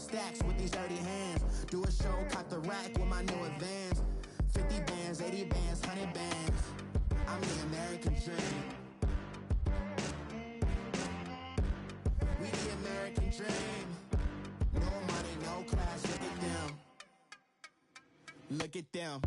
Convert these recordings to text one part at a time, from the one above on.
stacks with these dirty hands. Do a show, cop the rack with my new advance. 50 bands, 80 bands, 100 bands. I'm the American dream. We the American dream. No money, no class, look at them. Look at them.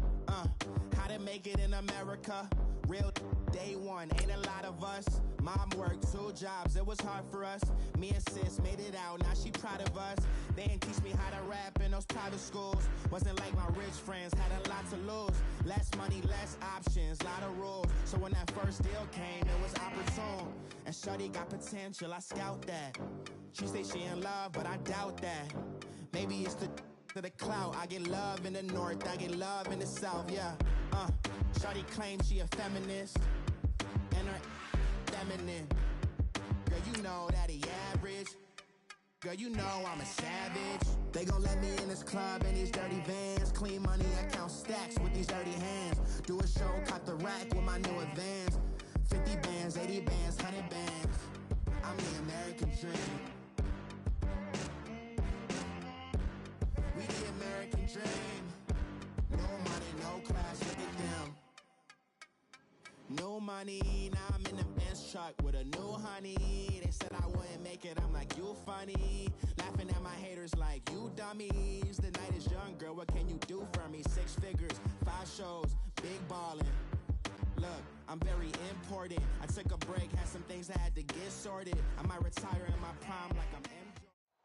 How to make it in America. Real day one, ain't a lot of us. Mom worked 2 jobs, it was hard for us. Me and sis made it out, now she proud of us. They didn't teach me how to rap in those private schools. Wasn't like my rich friends, had a lot to lose. Less money, less options, lot of rules. So when that first deal came, it was opportune. And shorty got potential, I scout that. She say she in love, but I doubt that. Maybe it's to the clout. I get love in the north, I get love in the south, yeah. Shorty claims she a feminist, and her feminine. Girl, you know that he average. Girl, you know I'm a savage. They gon' let me in this club in these dirty vans. Clean money, I count stacks with these dirty hands. Do a show, cop the rack with my new advance. 50 bands, 80 bands, 100 bands. I'm the American dream. We the American dream. No money, no class, look at them. No money, now I'm in the Benz truck with a new honey. They said I wouldn't make it, I'm like, you funny. Laughing at my haters like, you dummies. The night is young, girl, what can you do for me? 6 figures, 5 shows, big ballin'. Look, I'm very important. I took a break, had some things I had to get sorted. I might retire in my prime like I'm MJ.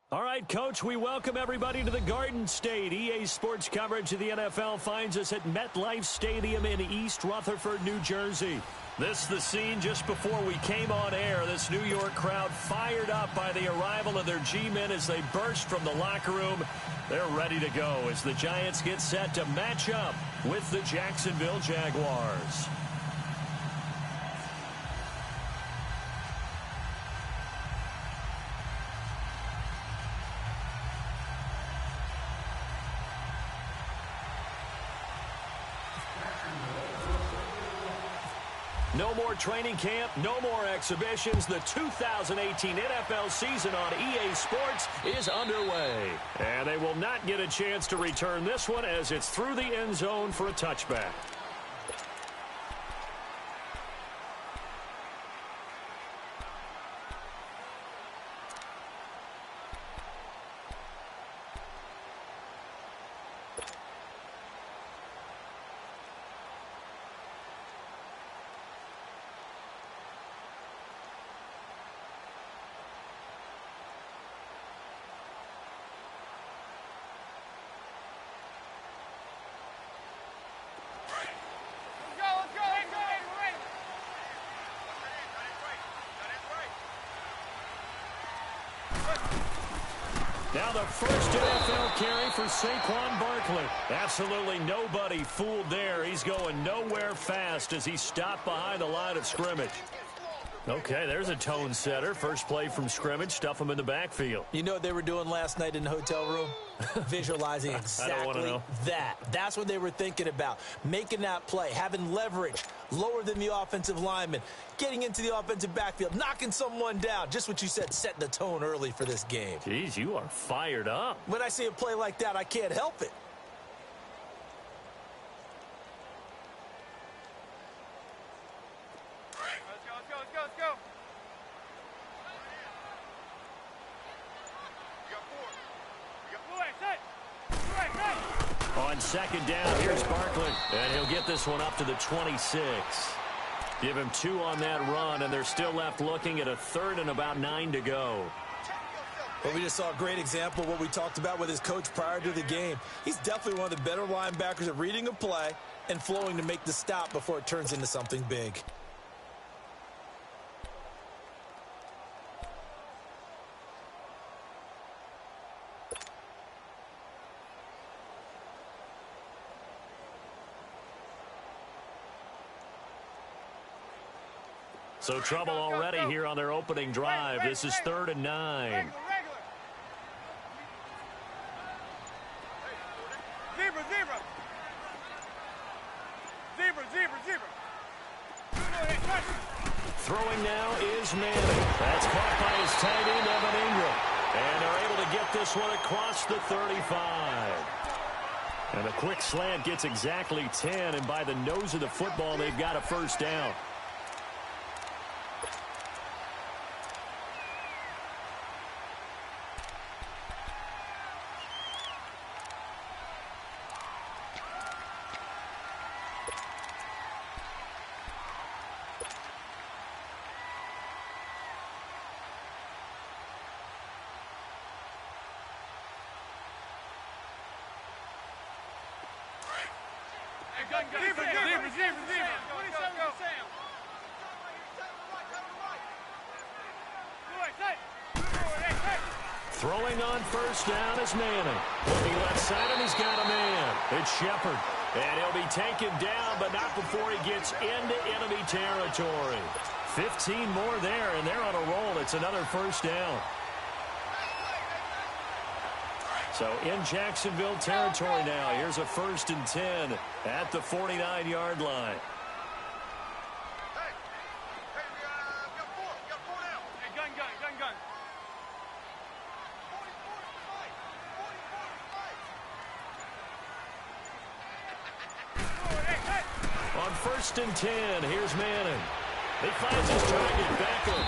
All right, Coach, we welcome everybody to the Garden State. EA Sports coverage of the NFL finds us at MetLife Stadium in East Rutherford, New Jersey. This is the scene just before we came on air. This New York crowd fired up by the arrival of their G-men as they burst from the locker room. They're ready to go as the Giants get set to match up with the Jacksonville Jaguars. No more training camp, no more exhibitions. The 2018 NFL season on EA Sports is underway. And they will not get a chance to return this one as it's through the end zone for a touchback. Now the first NFL carry for Saquon Barkley. Absolutely nobody fooled there. He's going nowhere fast as he stopped behind the line of scrimmage. Okay, there's a tone setter. First play from scrimmage, stuff him in the backfield. You know what they were doing last night in the hotel room? Visualizing exactly that. That's what they were thinking about. Making that play, having leverage, lower than the offensive lineman, getting into the offensive backfield, knocking someone down. Just what you said, setting the tone early for this game. Jeez, you are fired up. When I see a play like that, I can't help it. On second down, here's Barkley. And he'll get this one up to the 26. Give him 2 on that run, and they're still left looking at a 3rd and about 9 to go. Well, we just saw a great example of what we talked about with his coach prior to the game. He's definitely one of the better linebackers at reading a play and flowing to make the stop before it turns into something big. So trouble already here on their opening drive. This is 3rd and 9. Throwing now is Manning. That's caught by his tight end, Evan Ingram. And they're able to get this one across the 35. And a quick slant gets exactly 10, and by the nose of the football, they've got a first down. Throwing on first down is Manning. Looking left side, and he's got a man. It's Shepard. And he'll be taken down, but not before he gets into enemy territory. 15 more there, and they're on a roll. It's another first down. So in Jacksonville territory now. Here's a 1st and 10 at the 49-yard line. On 1st and 10, here's Manning. He finds his target, Beckham.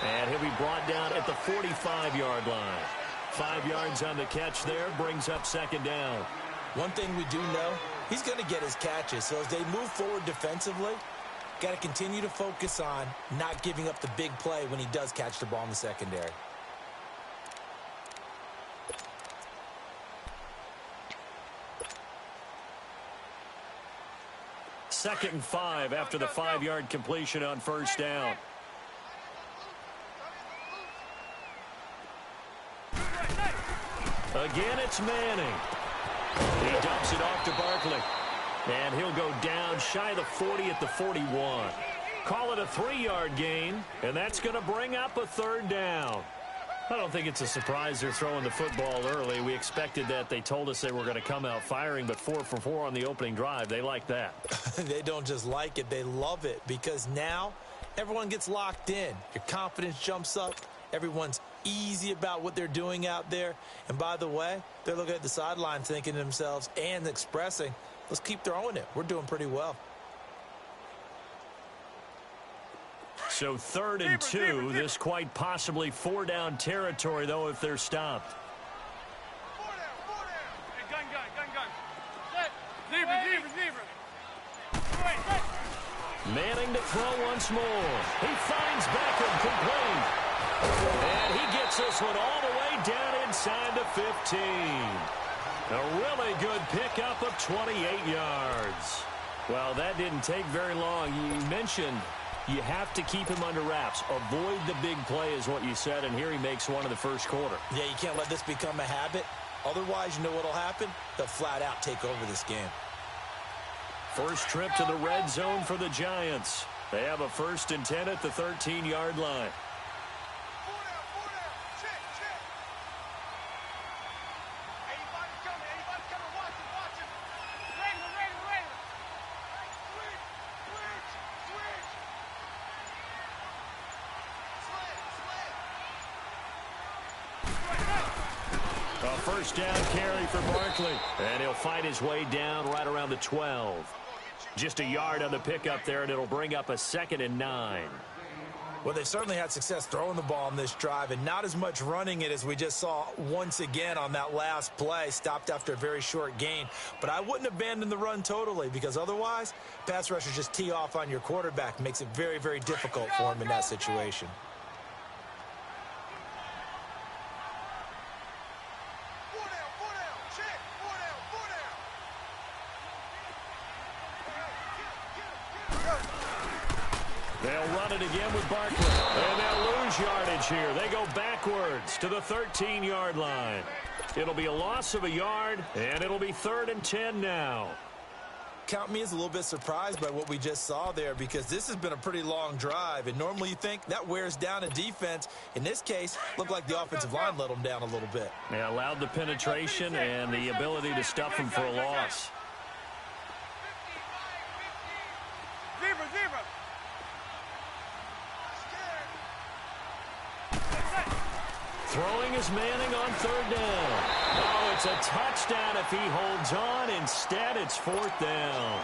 And he'll be brought down at the 45-yard line. 5 yards on the catch there, brings up 2nd down. One thing we do know, he's going to get his catches. So as they move forward defensively, got to continue to focus on not giving up the big play when he does catch the ball in the secondary. Second and 5 after the 5-yard completion on first down. Again, it's Manning. He dumps it off to Barkley. And he'll go down shy of the 40 at the 41. Call it a 3-yard gain, and that's going to bring up a 3rd down. I don't think it's a surprise they're throwing the football early. We expected that. They told us they were going to come out firing, but 4 for 4 on the opening drive. They like that. They don't just like it. They love it because now everyone gets locked in. Your confidence jumps up. Everyone's easy about what they're doing out there. And by the way, they're looking at the sideline thinking to themselves and expressing, let's keep throwing it. We're doing pretty well. So 3rd and 2, this quite possibly 4-down territory, though, if they're stopped. Manning to throw once more. He finds Beckham complete. And he gets this one all the way down inside the 15. A really good pickup of 28 yards. Well, that didn't take very long. You mentioned you have to keep him under wraps. Avoid the big play is what you said, and here he makes one in the first quarter. Yeah, you can't let this become a habit. Otherwise, you know what will happen? They'll flat out take over this game. First trip to the red zone for the Giants. They have a 1st and 10 at the 13-yard line. First down carry for Barkley. And he'll fight his way down right around the 12. Just a yard on the pickup there, and it'll bring up a 2nd and 9. Well, they've certainly had success throwing the ball on this drive, and not as much running it as we just saw once again on that last play. Stopped after a very short gain. But I wouldn't abandon the run totally, because otherwise, pass rushers just tee off on your quarterback. Makes it very, very difficult for him in that situation. They'll run it again with Barkley. And they'll lose yardage here. They go backwards to the 13-yard line. It'll be a loss of a yard, and it'll be 3rd and 10 now. Count me as a little bit surprised by what we just saw there, because this has been a pretty long drive, and normally you think that wears down a defense. In this case, looked like the offensive line let them down a little bit. They allowed the penetration and the ability to stuff them for a loss. Throwing is Manning on third down. Oh, it's a touchdown if he holds on. Instead, it's fourth down.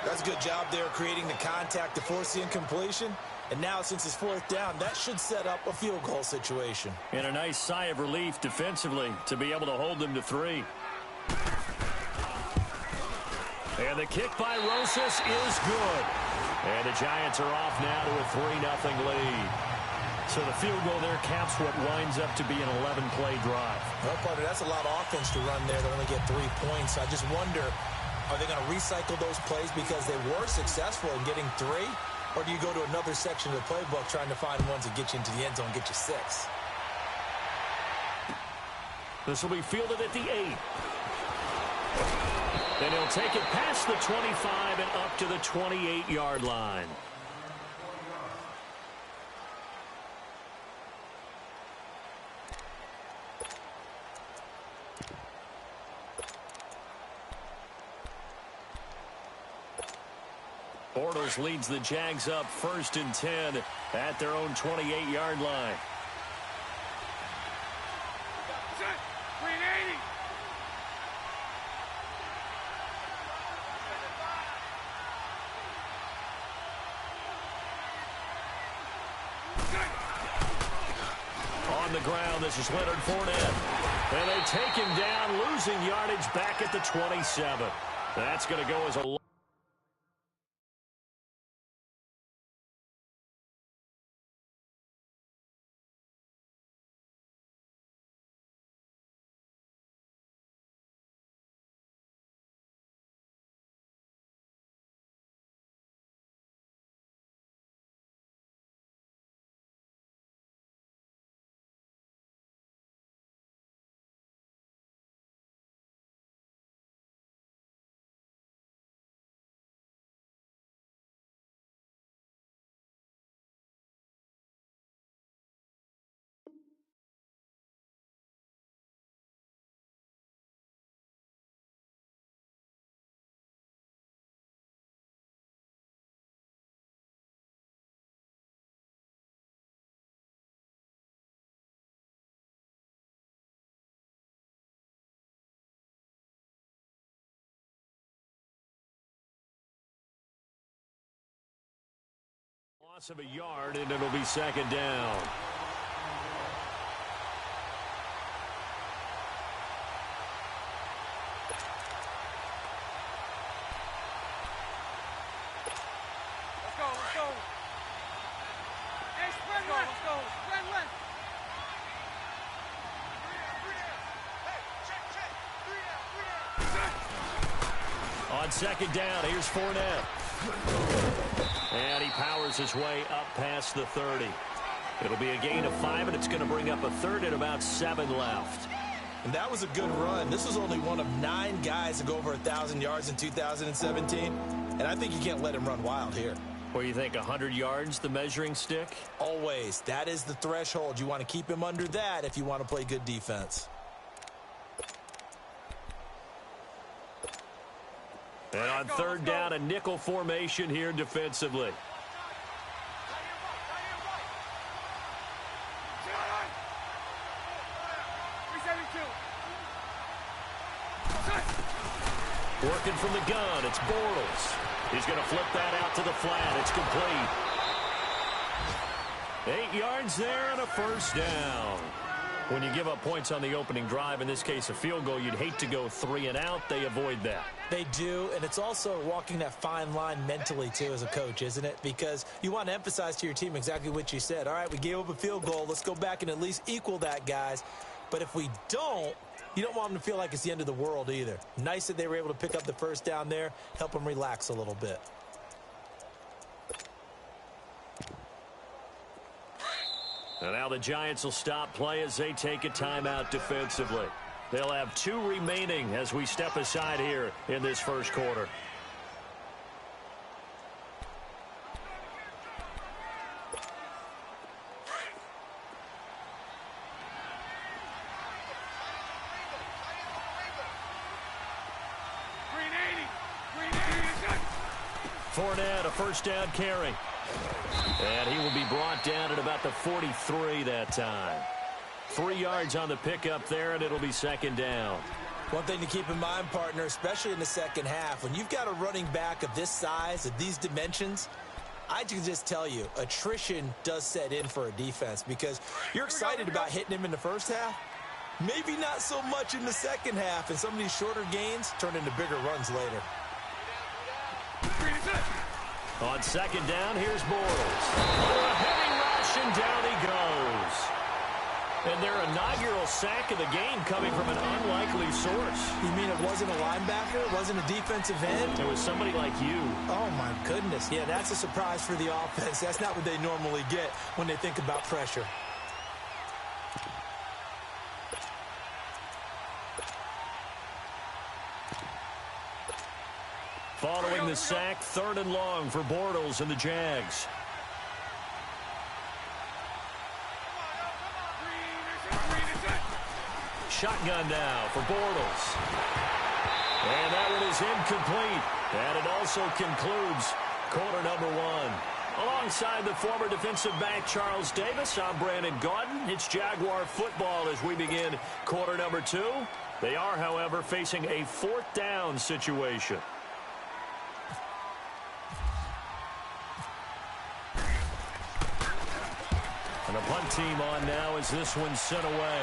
That's a good job there creating the contact to force the incompletion. And now, since it's fourth down, that should set up a field goal situation. And a nice sigh of relief defensively to be able to hold them to 3. And the kick by Rosas is good. And the Giants are off now to a 3-0 lead. So the field goal there caps what winds up to be an 11-play drive. Well, Carter, that's a lot of offense to run there to only get 3 points. I just wonder, are they going to recycle those plays because they were successful in getting 3? Or do you go to another section of the playbook trying to find ones that get you into the end zone and get you 6? This will be fielded at the 8. And he'll take it past the 25 and up to the 28-yard line. Bortles leads the Jags up 1st and 10 at their own 28-yard line. On the ground, this is Leonard Fournette. And they take him down, losing yardage back at the 27. That's going to go as a loss of a yard, and it'll be 2nd down. Let's go. Hey, spread one. Let's go. Spread one. On 2nd down, here's Fournette. And he powers his way up past the 30. It'll be a gain of 5, and it's going to bring up a 3rd and about 7 left. And that was a good run. This was only one of 9 guys to go over 1,000 yards in 2017. And I think you can't let him run wild here. Or you think 100 yards, the measuring stick? Always. That is the threshold. You want to keep him under that if you want to play good defense. And on 3rd down, a nickel formation here defensively. Working from the gun, it's Bortles. He's going to flip that out to the flat. It's complete. 8 yards there and a 1st down. When you give up points on the opening drive, in this case a field goal, you'd hate to go 3 and out. They avoid that. They do, and it's also walking that fine line mentally, too, as a coach, isn't it? Because you want to emphasize to your team exactly what you said. All right, we gave up a field goal. Let's go back and at least equal that, guys. But if we don't, you don't want them to feel like it's the end of the world either. Nice that they were able to pick up the 1st down there, help them relax a little bit. And now the Giants will stop play as they take a timeout defensively. They'll have 2 remaining as we step aside here in this 1st quarter. Fournette, a 1st down carry. And he will be brought down at about the 43 that time. 3 yards on the pickup there, and it'll be second down. One thing to keep in mind, partner, especially in the second half, when you've got a running back of this size, of these dimensions, I can just tell you, attrition does set in for a defense because you're excited about hitting him in the first half. Maybe not so much in the second half, and some of these shorter gains turn into bigger runs later. On second down, here's Bortles. Oh, a heavy rush, and down he goes. And their inaugural sack of the game coming from an unlikely source. You mean it wasn't a linebacker? It wasn't a defensive end? It was somebody like you. Oh, my goodness. Yeah, that's a surprise for the offense. That's not what they normally get when they think about pressure. Following the sack, 3rd and long for Bortles and the Jags. Shotgun now for Bortles. And that one is incomplete. And it also concludes quarter number 1. Alongside the former defensive back Charles Davis, I'm Brandon Gaudin. It's Jaguar football as we begin quarter number 2. They are, however, facing a 4th down situation. And the punt team on now as this one's sent away.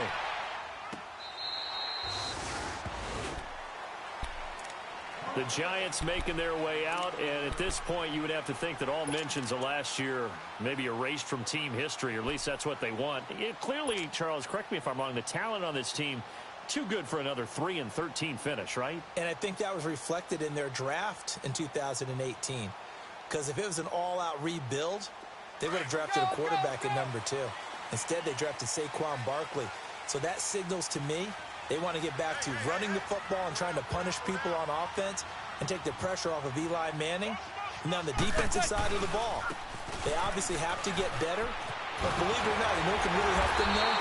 The Giants making their way out, and at this point you would have to think that all mentions of last year may be erased from team history, or at least that's what they want. Clearly, Charles, correct me if I'm wrong, the talent on this team, too good for another 3-13 finish, right? And I think that was reflected in their draft in 2018. Because if it was an all-out rebuild, they would have drafted a quarterback at number 2. Instead, they drafted Saquon Barkley. So that signals to me they want to get back to running the football and trying to punish people on offense and take the pressure off of Eli Manning. And on the defensive side of the ball, they obviously have to get better. But believe it or not, you know who can really help them there?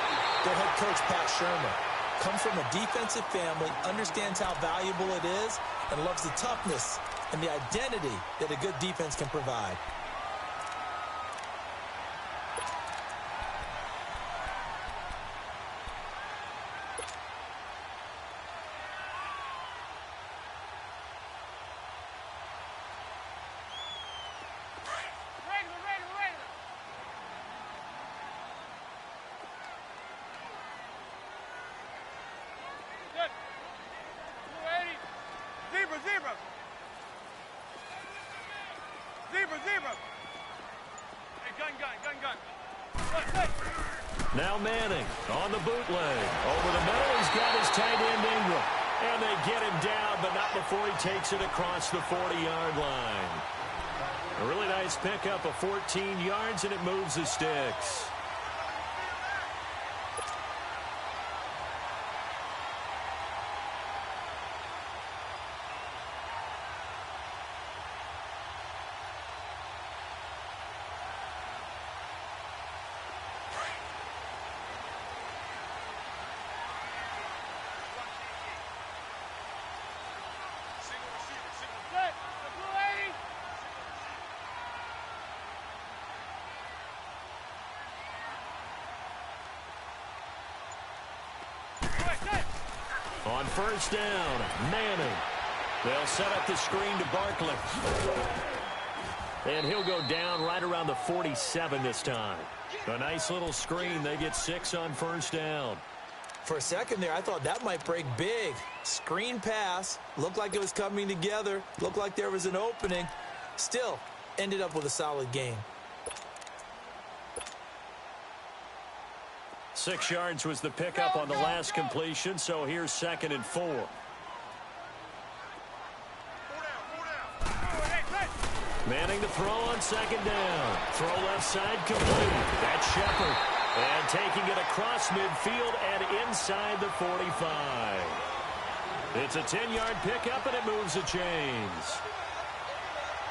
Their head coach, Pat Shermer. Comes from a defensive family, understands how valuable it is, and loves the toughness and the identity that a good defense can provide. Now Manning on the bootleg. Over the middle, he's got his tight end Ingram. And they get him down, but not before he takes it across the 40-yard line. A really nice pickup of 14 yards, and it moves the sticks. On first down, Manning. They'll set up the screen to Barkley. And he'll go down right around the 47 this time. A nice little screen. They get 6 on first down. For a second there, I thought that might break big. Screen pass. Looked like it was coming together. Looked like there was an opening. Still, ended up with a solid game. 6 yards was the pickup on the last completion, so here's 2nd and 4. Manning to throw on 2nd down. Throw left side complete. That's Shepard. And taking it across midfield and inside the 45. It's a 10-yard pickup, and it moves the chains.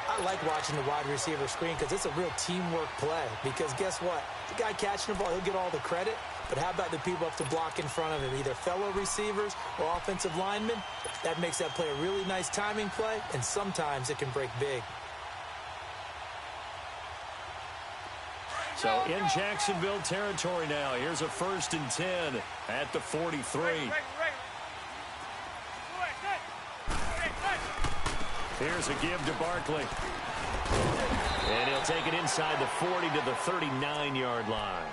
I like watching the wide receiver screen because it's a real teamwork play. Because guess what? The guy catching the ball, he'll get all the credit. But how about the people up to block in front of him, either fellow receivers or offensive linemen? That makes that play a really nice timing play, and sometimes it can break big. So in Jacksonville territory now. Here's a 1st and 10 at the 43. Here's a give to Barkley. And he'll take it inside the 40 to the 39-yard line.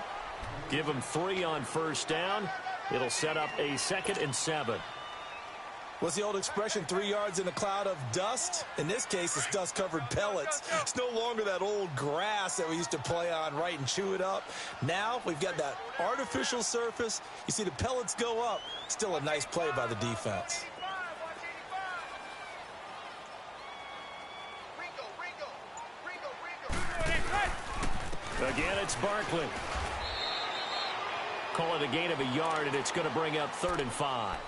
Give him 3 on 1st down. It'll set up a 2nd and 7. What's the old expression, 3 yards in a cloud of dust? In this case, it's dust-covered pellets. It's no longer that old grass that we used to play on, right, and chew it up. Now we've got that artificial surface. You see the pellets go up. Still a nice play by the defense. Again, it's Barkley. Call it a gain of a yard, and it's going to bring up 3rd and 5.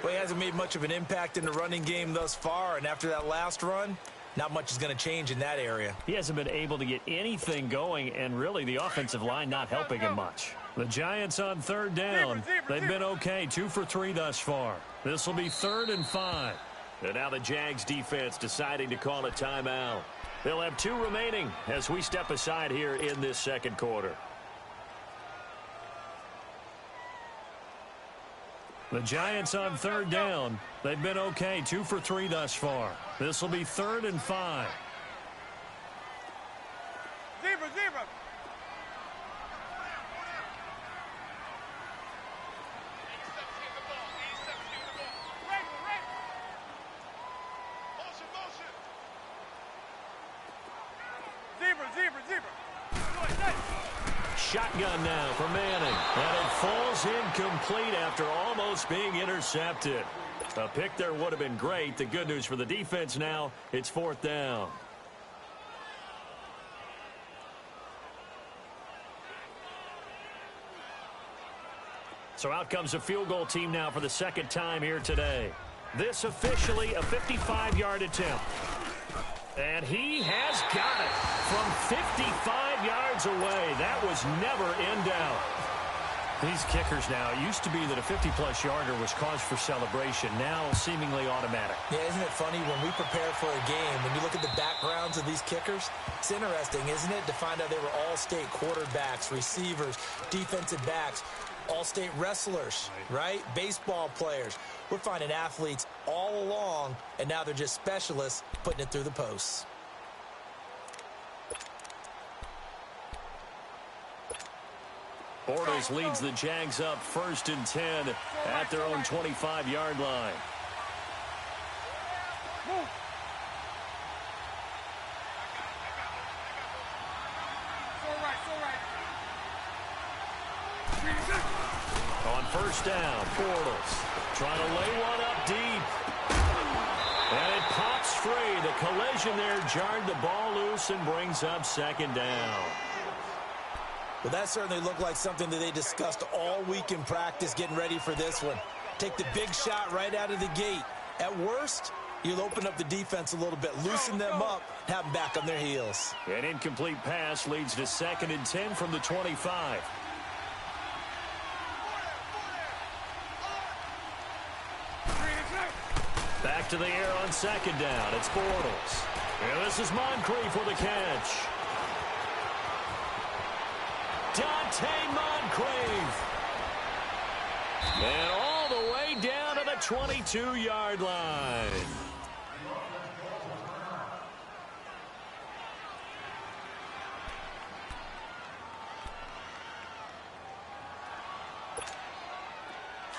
Well, he hasn't made much of an impact in the running game thus far, and after that last run, not much is going to change in that area. He hasn't been able to get anything going, and really the offensive line not helping him much. The Giants on 3rd down. They've been okay, 2 for 3 thus far. This will be 3rd and 5. And now the Jags defense deciding to call a timeout. They'll have 2 remaining as we step aside here in this 2nd quarter. The Giants on 3rd down. They've been okay, 2 for 3 thus far. This will be 3rd and 5. Zebra. Zebra. Shotgun now for Manning. And it falls incomplete after almost being intercepted. A pick there would have been great. The good news for the defense now, it's 4th down. So out comes a field goal team now for the 2nd time here today. This officially a 55-yard attempt. And he has got it from 55 yards away. That was never in doubt. These kickers now, it used to be that a 50-plus yarder was cause for celebration. Now seemingly automatic. Yeah, isn't it funny when we prepare for a game, when you look at the backgrounds of these kickers, it's interesting, isn't it, to find out they were all-state quarterbacks, receivers, defensive backs, all-state wrestlers, right? Baseball players. We're finding athletes all along, and now they're just specialists putting it through the posts. Bortles leads the Jags up 1st and 10 at their own 25-yard line. On 1st down, Bortles trying to lay one up deep. And it pops free. The collision there jarred the ball loose and brings up 2nd down. Well, that certainly looked like something that they discussed all week in practice getting ready for this one. Take the big shot right out of the gate. At worst, you'll open up the defense a little bit, loosen them up, have them back on their heels. An incomplete pass leads to 2nd and 10 from the 25. Back to the air on 2nd down. It's Bortles. And this is Moncrief with a catch. Dante Moncrief. And all the way down to the 22-yard line.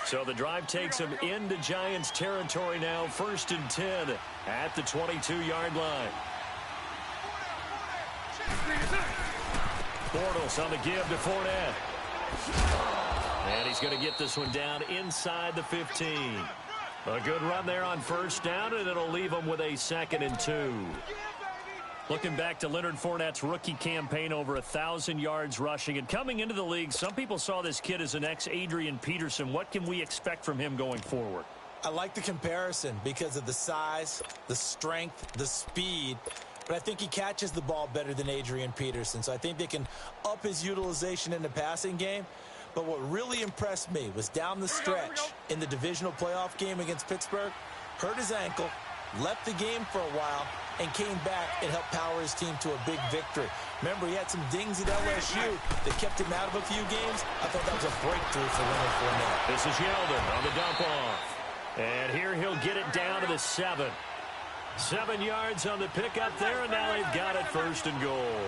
So the drive takes him into Giants territory now. 1st and 10 at the 22-yard line. Bortles on the give to Fournette. And he's going to get this one down inside the 15. A good run there on 1st down, and it'll leave him with a 2nd and 2. Looking back to Leonard Fournette's rookie campaign, over 1,000 yards rushing. And coming into the league, some people saw this kid as an ex-Adrian Peterson. What can we expect from him going forward? I like the comparison because of the size, the strength, the speed. But I think he catches the ball better than Adrian Peterson. So I think they can up his utilization in the passing game. But what really impressed me was down the stretch in the divisional playoff game against Pittsburgh. Hurt his ankle, left the game for a while, and came back and helped power his team to a big victory. Remember, he had some dings at LSU that kept him out of a few games. I thought that was a breakthrough for Leonard Fournette. This is Yeldon on the dump off. And here he'll get it down to the 7. 7 yards on the pickup there, and now they've got it 1st and goal.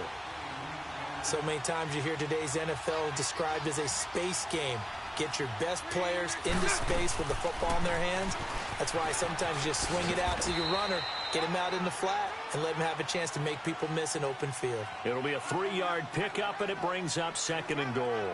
So many times you hear today's NFL described as a space game. Get your best players into space with the football in their hands. That's why sometimes you just swing it out to your runner, get him out in the flat, and let him have a chance to make people miss an open field. It'll be a 3-yard pickup, and it brings up 2nd and goal.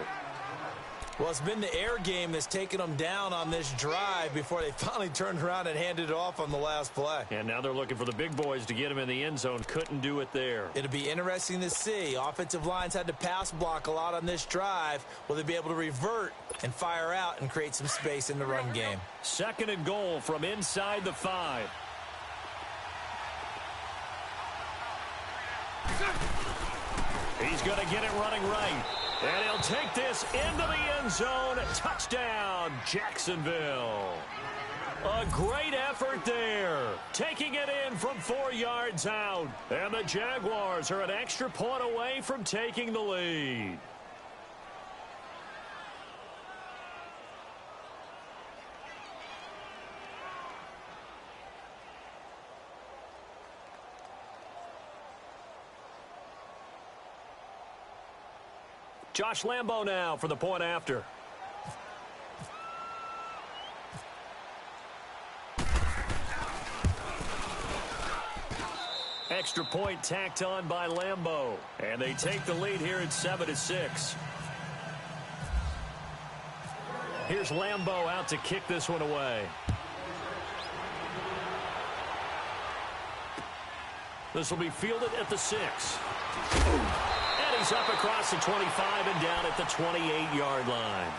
Well, it's been the air game that's taken them down on this drive before they finally turned around and handed it off on the last play. And now they're looking for the big boys to get him in the end zone. Couldn't do it there. It'll be interesting to see. Offensive lines had to pass block a lot on this drive. Will they be able to revert and fire out and create some space in the run game? 2nd and goal from inside the 5. He's going to get it running right. And he'll take this into the end zone. Touchdown, Jacksonville. A great effort there. Taking it in from 4 yards out. And the Jaguars are an extra point away from taking the lead. Josh Lambo now for the point after. Extra point tacked on by Lambo. And they take the lead here at 7-6. Here's Lambo out to kick this one away. This will be fielded at the 6. He's up across the 25 and down at the 28-yard line.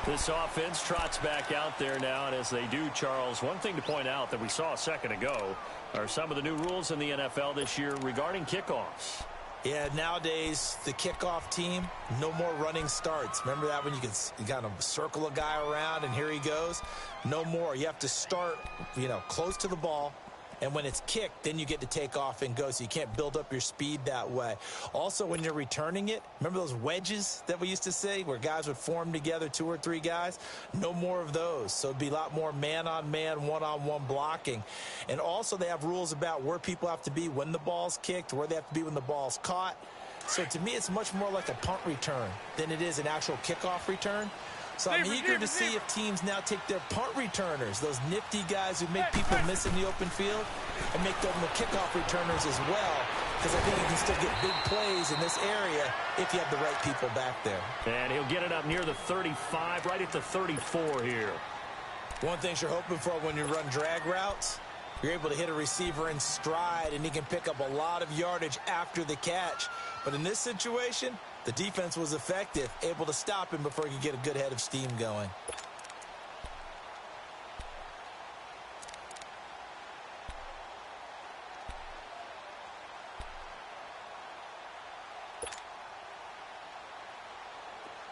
This offense trots back out there now, and as they do, Charles, one thing to point out that we saw a second ago are some of the new rules in the NFL this year regarding kickoffs. Yeah, nowadays, the kickoff team, no more running starts. Remember that when you kind of circle a guy around and here he goes? No more. You have to start, close to the ball. And when it's kicked, then you get to take off and go, so you can't build up your speed that way. Also, when you're returning it, remember those wedges that we used to say where guys would form together, 2 or 3 guys? No more of those. So it'd be a lot more man-on-man, one-on-one blocking. And also they have rules about where people have to be when the ball's kicked, where they have to be when the ball's caught. So to me, it's much more like a punt return than it is an actual kickoff return. So I'm eager to see if teams now take their punt returners, those nifty guys who make people miss in the open field, and make them the kickoff returners as well, because I think you can still get big plays in this area if you have the right people back there. And he'll get it up near the 35, right at the 34 here. One thing you're hoping for when you run drag routes, you're able to hit a receiver in stride, and he can pick up a lot of yardage after the catch. But in this situation, the defense was effective, able to stop him before he could get a good head of steam going.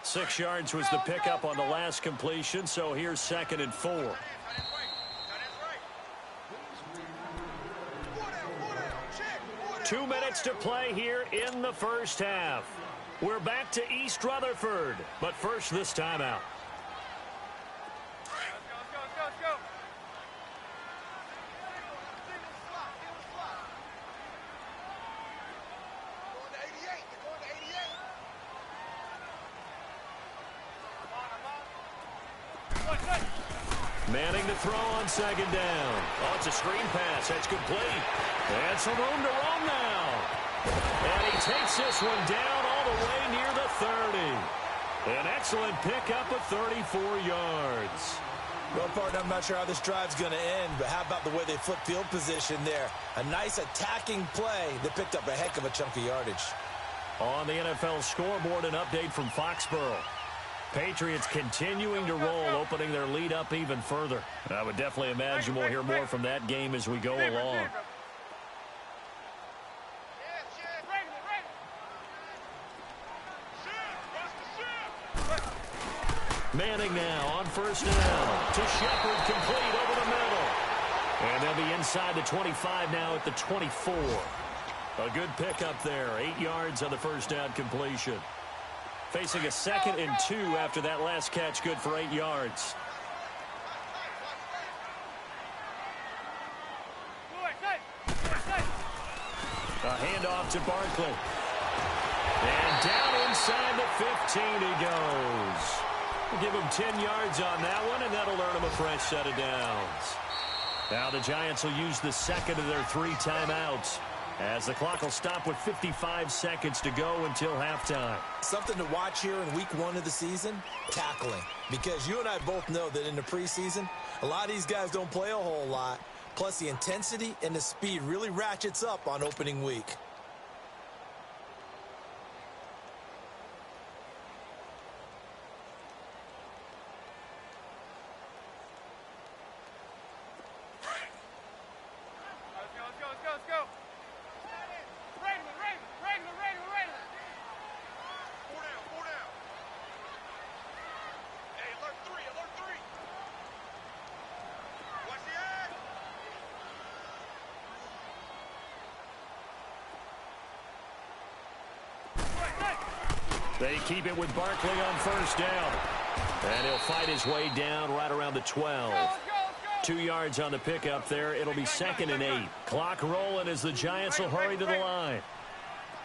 Six yards was the pickup on the last completion, so here's 2nd and 4. 2 minutes to play here in the first half. We're back to East Rutherford, but first this timeout. Let's go. Going to 88. They're going to 88. Manning to throw on 2nd down. Oh, it's a screen pass. That's complete. And some room to roam now. And he takes this one down all the way near the 30. An excellent pickup of 34 yards. Well, partner, I'm not sure how this drive's going to end, but how about the way they flip field position there? A nice attacking play that picked up a heck of a chunk of yardage. On the NFL scoreboard, an update from Foxborough. Patriots continuing to roll, opening their lead up even further. I would definitely imagine we'll hear more from that game as we go along. Manning now on 1st down to Shepard, complete over the middle. And they'll be inside the 25 now at the 24. A good pickup there. 8 yards on the first down completion. Facing a 2nd and 2 after that last catch, good for 8 yards. A handoff to Barkley. And down inside the 15 he goes. We'll give him 10 yards on that one, and that'll earn him a fresh set of downs. Now the Giants will use the second of their 3 timeouts, as the clock will stop with 55 seconds to go until halftime. Something to watch here in week 1 of the season, tackling. Because you and I both know that in the preseason, a lot of these guys don't play a whole lot. Plus, the intensity and the speed really ratchets up on opening week. Let's go. Regular. 4 down. Hey, alert 3. Watch the egg. They keep it with Barkley on first down. And he'll fight his way down right around the 12. 2 yards on the pickup there. It'll be 2nd and 8. Clock rolling as the Giants will hurry to the line.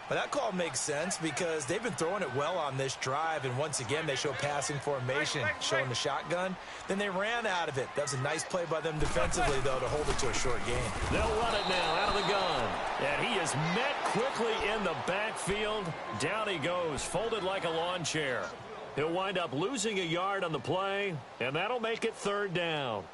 But that call makes sense because they've been throwing it well on this drive, and once again they show passing formation, showing the shotgun. Then they ran out of it. That was a nice play by them defensively, though, to hold it to a short gain. They'll run it now out of the gun. And he is met quickly in the backfield. Down he goes, folded like a lawn chair. He'll wind up losing a yard on the play, and that'll make it 3rd down.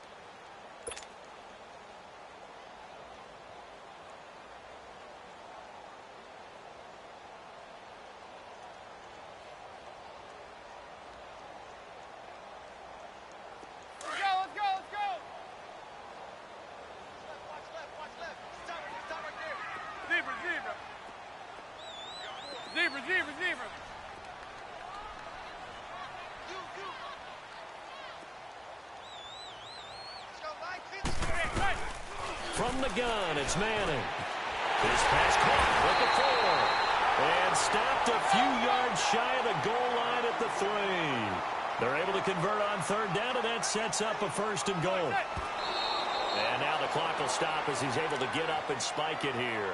Zebra. From the gun, it's Manning. His pass caught with the 4. And stopped a few yards shy of the goal line at the 3. They're able to convert on 3rd down, and that sets up a 1st and goal. And now the clock will stop as he's able to get up and spike it here.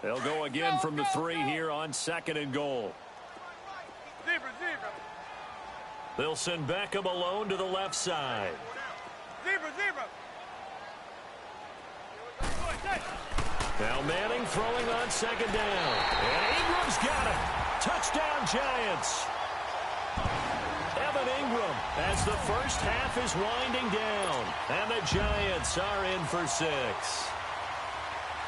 They'll go again from the 3 here on 2nd and goal. Zebra. They'll send Beckham alone to the left side. Zebra. Now Manning throwing on 2nd down. And Ingram's got it. Touchdown, Giants. Evan Ingram as the first half is winding down. And the Giants are in for 6.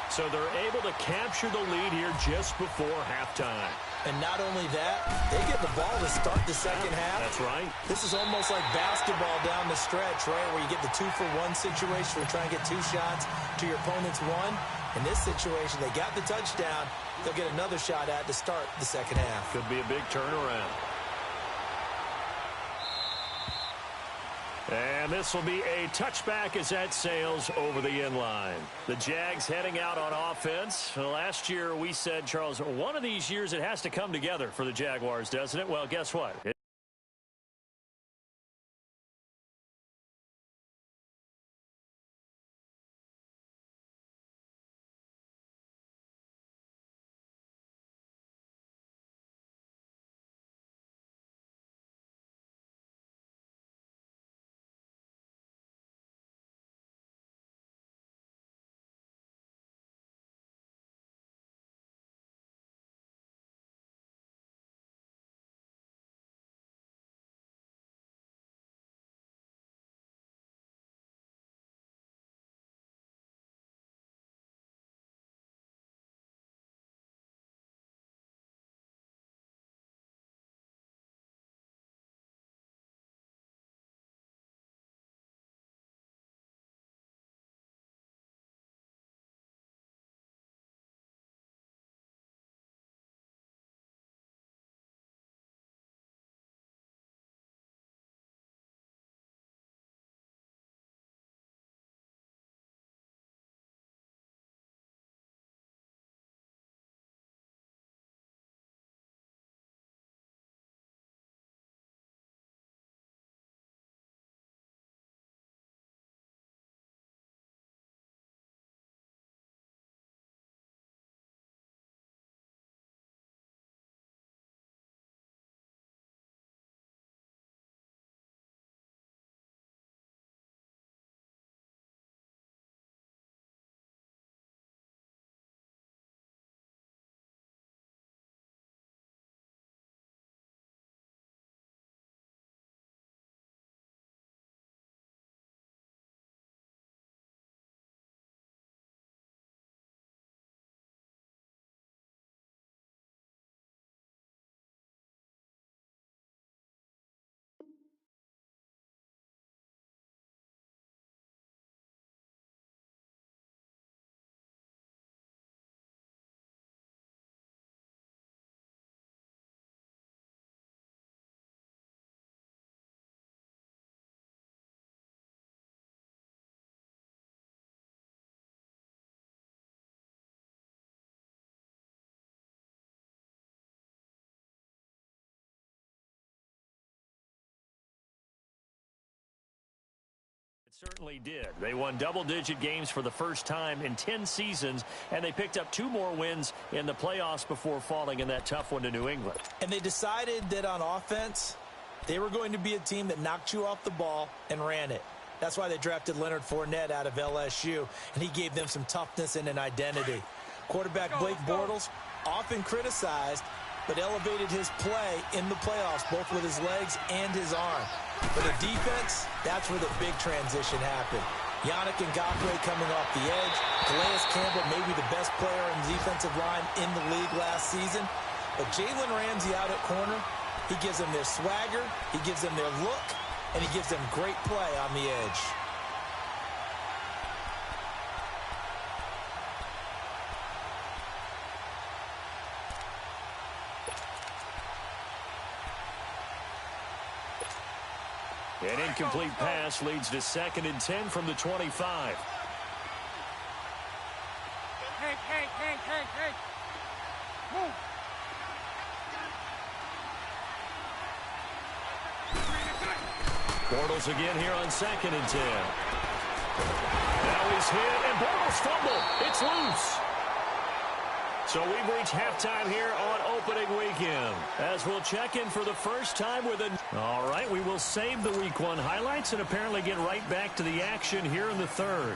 So they're able to capture the lead here just before halftime. And not only that, they get the ball to start the second half. That's right. This is almost like basketball down the stretch, right, where you get the 2-for-1 situation where you're trying to get 2 shots to your opponent's 1. In this situation, they got the touchdown. They'll get another shot at to start the second half. Could be a big turnaround. And this will be a touchback as that sails over the end line. The Jags heading out on offense. Last year we said, Charles, one of these years it has to come together for the Jaguars, doesn't it? Well, guess what? Certainly did. They won double-digit games for the first time in 10 seasons, and they picked up 2 more wins in the playoffs before falling in that tough one to New England. And they decided that on offense, they were going to be a team that knocked you off the ball and ran it. That's why they drafted Leonard Fournette out of LSU, and he gave them some toughness and an identity. Quarterback Blake Bortles, often criticized, but elevated his play in the playoffs, both with his legs and his arm. For the defense, that's where the big transition happened. Yannick Ngakoue coming off the edge. Calais Campbell, maybe the best player on the defensive line in the league last season. But Jalen Ramsey out at corner, he gives them their swagger, he gives them their look, and he gives them great play on the edge. An incomplete pass leads to 2nd and 10 from the 25. Hank. Move. Bortles again here on 2nd and 10. Now he's hit, and Bortles fumble. It's loose. So we've reached halftime here on opening weekend, as we'll check in for the first time with a... All right, we will save the Week 1 highlights and apparently get right back to the action here in the third.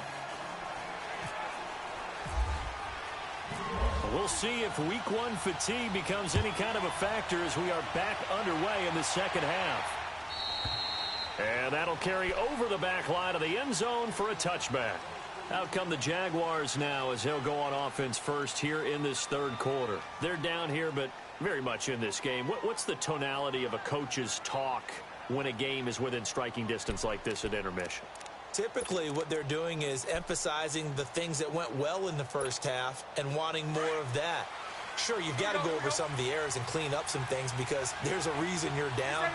We'll see if Week 1 fatigue becomes any kind of a factor as we are back underway in the second half. And that'll carry over the back line of the end zone for a touchback. Out come the Jaguars now as he'll go on offense first here in this third quarter. They're down here, but very much in this game. What's the tonality of a coach's talk when a game is within striking distance like this at intermission? Typically, what they're doing is emphasizing the things that went well in the first half and wanting more of that. Sure, you've got to go over some of the errors and clean up some things because there's a reason you're down.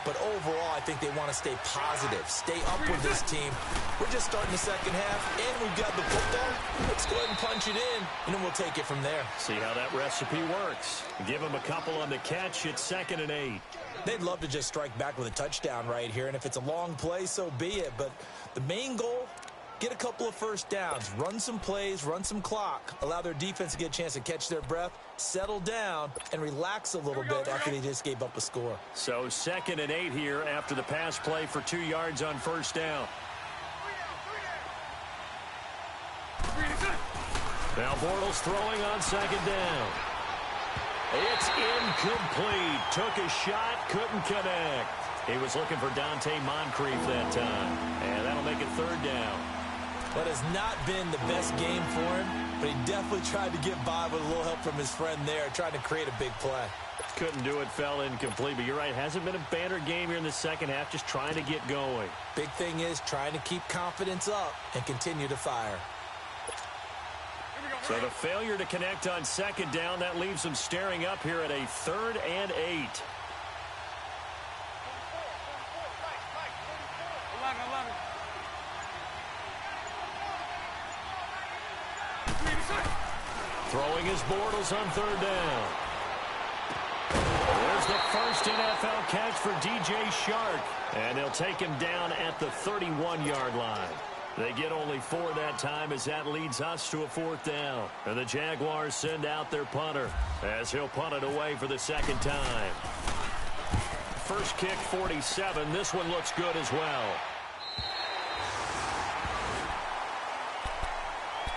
But overall, I think they want to stay positive, stay up with this team. We're just starting the second half, and we've got the football. Let's go ahead and punch it in, and then we'll take it from there. See how that recipe works. Give them a couple on the catch. It's 2nd and 8. They'd love to just strike back with a touchdown right here, and if it's a long play, so be it. But the main goal, get a couple of first downs, run some plays, run some clock, allow their defense to get a chance to catch their breath, settle down, and relax a little bit after they just gave up a score. So 2nd and 8 here after the pass play for 2 yards on first down. Now Bortles throwing on 2nd down. It's incomplete. Took a shot, couldn't connect. He was looking for Dante Moncrief that time, and that'll make it 3rd down. That has not been the best game for him, but he definitely tried to get by with a little help from his friend there, trying to create a big play. Couldn't do it, fell incomplete, but you're right, hasn't been a banner game here in the second half, just trying to get going. Big thing is trying to keep confidence up and continue to fire. So the failure to connect on 2nd down, that leaves them staring up here at a 3rd and 8. 11. Throwing his Bortles on 3rd down. There's the first NFL catch for DJ Shark, and they'll take him down at the 31-yard line. They get only 4 that time as that leads us to a 4th down. And the Jaguars send out their punter as he'll punt it away for the 2nd time. First kick, 47. This one looks good as well.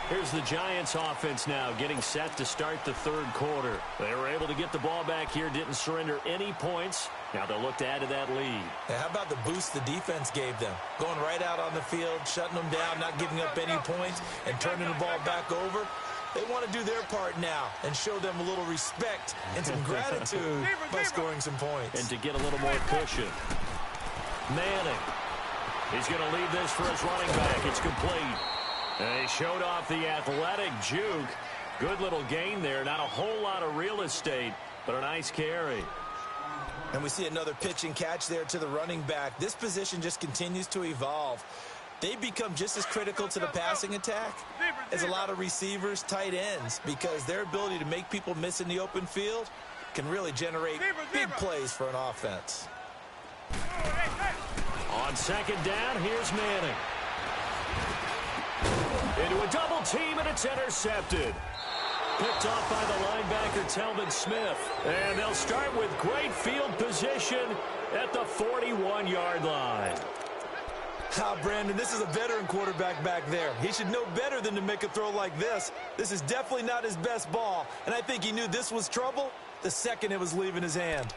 Here's the Giants offense now getting set to start the 3rd quarter. They were able to get the ball back here, didn't surrender any points. Now they'll look to add to that lead. Now, how about the boost the defense gave them? Going right out on the field, shutting them down, not giving up any points, and turning the ball back over. They want to do their part now and show them a little respect and some gratitude by scoring some points. And to get a little more cushion. Manning. He's going to lead this for his running back. It's complete. And he showed off the athletic juke. Good little gain there. Not a whole lot of real estate, but a nice carry. And we see another pitch and catch there to the running back. This position just continues to evolve. They become just as critical to the passing attack as a lot of receivers, tight ends, because their ability to make people miss in the open field can really generate big plays for an offense. On 2nd down, here's Manning. Into a double team, and it's intercepted. Picked off by the linebacker, Telvin Smith. And they'll start with great field position at the 41-yard line. Brandon, this is a veteran quarterback back there. He should know better than to make a throw like this. This is definitely not his best ball, and I think he knew this was trouble the second it was leaving his hand.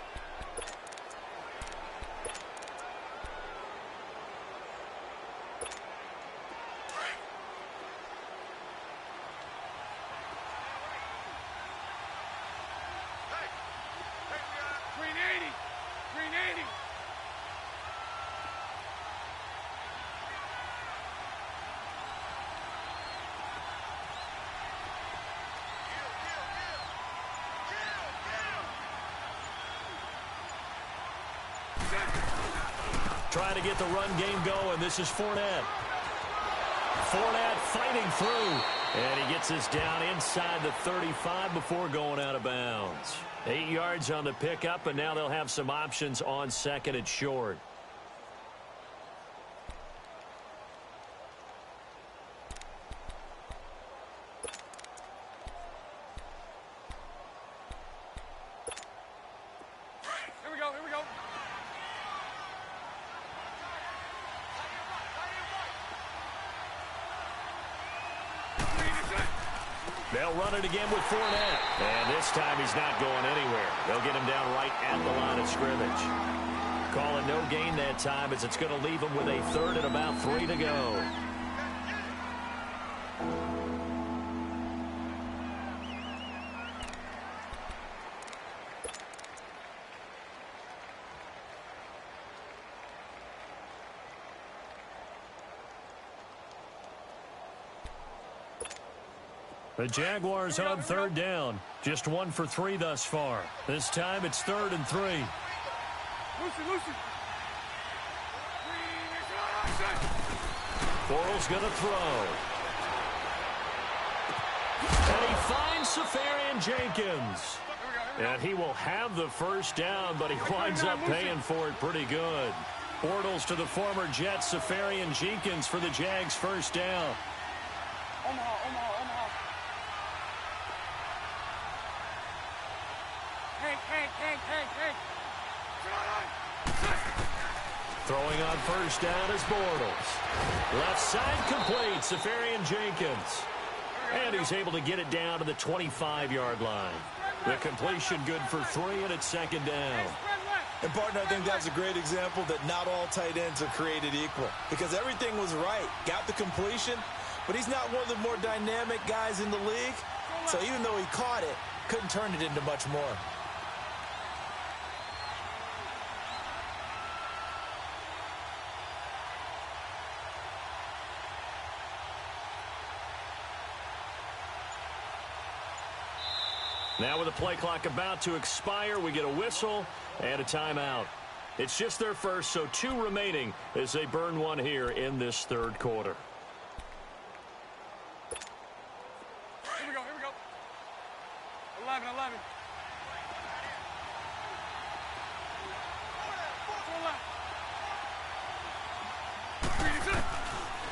Trying to get the run game going. This is Fournette. Fournette fighting through. And he gets us down inside the 35 before going out of bounds. 8 yards on the pickup, and now they'll have some options on second and short. They'll run it again with Fournette. And this time he's not going anywhere. They'll get him down right at the line of scrimmage. Calling no gain that time as it's going to leave him with a third and about 3 to go. The Jaguars on third down. Just 1 for 3 thus far. This time it's 3rd and 3. Bortles going to throw. And he finds Safarian Jenkins. And he will have the first down, but he winds up paying for it pretty good. Bortles to the former Jet, Safarian Jenkins for the Jags' first down. Omaha. Hey. Throwing on first down is Bortles. Left side complete, Safarian Jenkins. And he's able to get it down to the 25-yard line. The completion good for 3, and it's 2nd down. And, partner, I think that's a great example that not all tight ends are created equal. Because everything was right. Got the completion, but he's not one of the more dynamic guys in the league. So even though he caught it, couldn't turn it into much more. Now with the play clock about to expire, we get a whistle and a timeout. It's just their first, so 2 remaining as they burn 1 here in this 3rd quarter. Here we go. 11.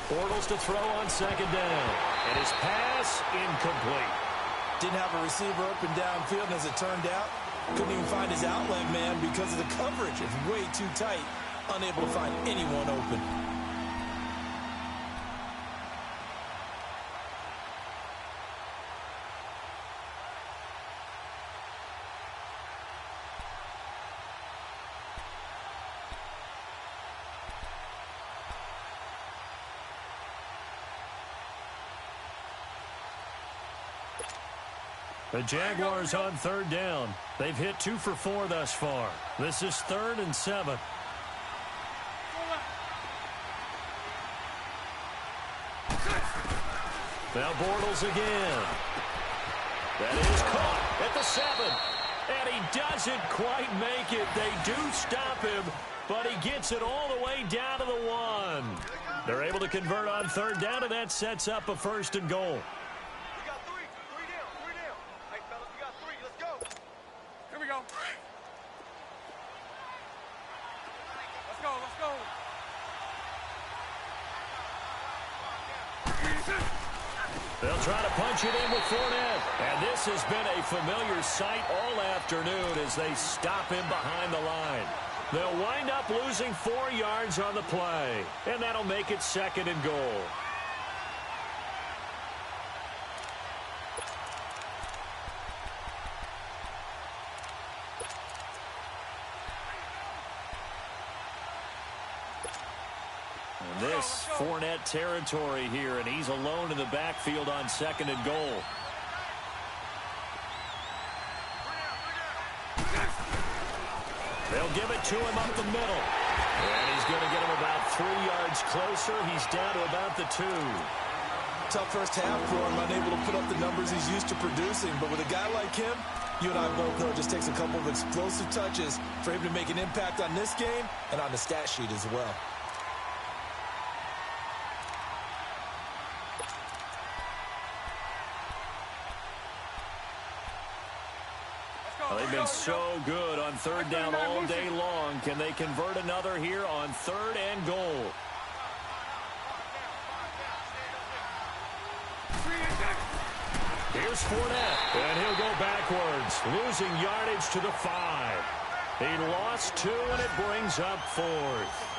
Bortles to throw on 2nd down. And his pass incomplete. Didn't have a receiver open downfield, and as it turned out, couldn't even find his outlet man because of the coverage. It's way too tight, unable to find anyone open. The Jaguars on 3rd down. They've hit 2 for 4 thus far. This is 3rd and 7. Now Bortles again. That is caught at the 7. And he doesn't quite make it. They do stop him, but he gets it all the way down to the 1. They're able to convert on 3rd down, and that sets up a 1st and goal. They'll try to punch it in with Fournette. And this has been a familiar sight all afternoon as they stop him behind the line. They'll wind up losing 4 yards on the play. And that'll make it 2nd and goal. This Fournette territory here, and he's alone in the backfield on 2nd and goal. They'll give it to him up the middle. And he's going to get him about 3 yards closer. He's down to about the 2. Tough first half for him, unable to put up the numbers he's used to producing. But with a guy like him, you and I both know it just takes a couple of explosive touches for him to make an impact on this game and on the stat sheet as well. They've been so good on 3rd down all day long. Can they convert another here on 3rd and goal? Here's Fournette, and he'll go backwards, losing yardage to the 5. He lost 2, and it brings up 4th.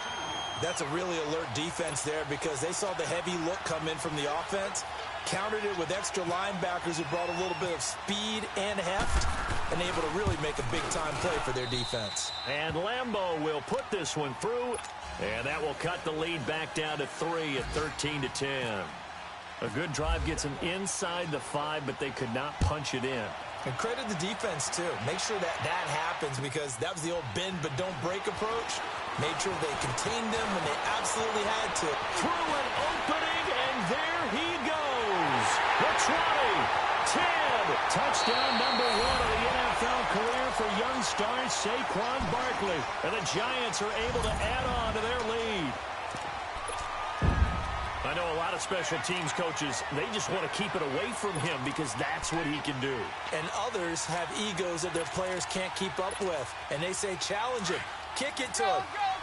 That's a really alert defense there because they saw the heavy look come in from the offense, countered it with extra linebackers who brought a little bit of speed and heft, and able to really make a big-time play for their defense. And Lambeau will put this one through, and that will cut the lead back down to 3 at 13-10. A good drive gets them inside the 5, but they could not punch it in. And credit the defense, too. Make sure that happens because that was the old bend but don't break approach. Made sure they contained them when they absolutely had to. Through an opening, and there he goes. The 20, 10. Touchdown number 1 of the NFL career for young star Saquon Barkley. And the Giants are able to add on to their lead. I know a lot of special teams coaches, they just want to keep it away from him because that's what he can do. And others have egos that their players can't keep up with. And they say, challenge him. Kick it to him.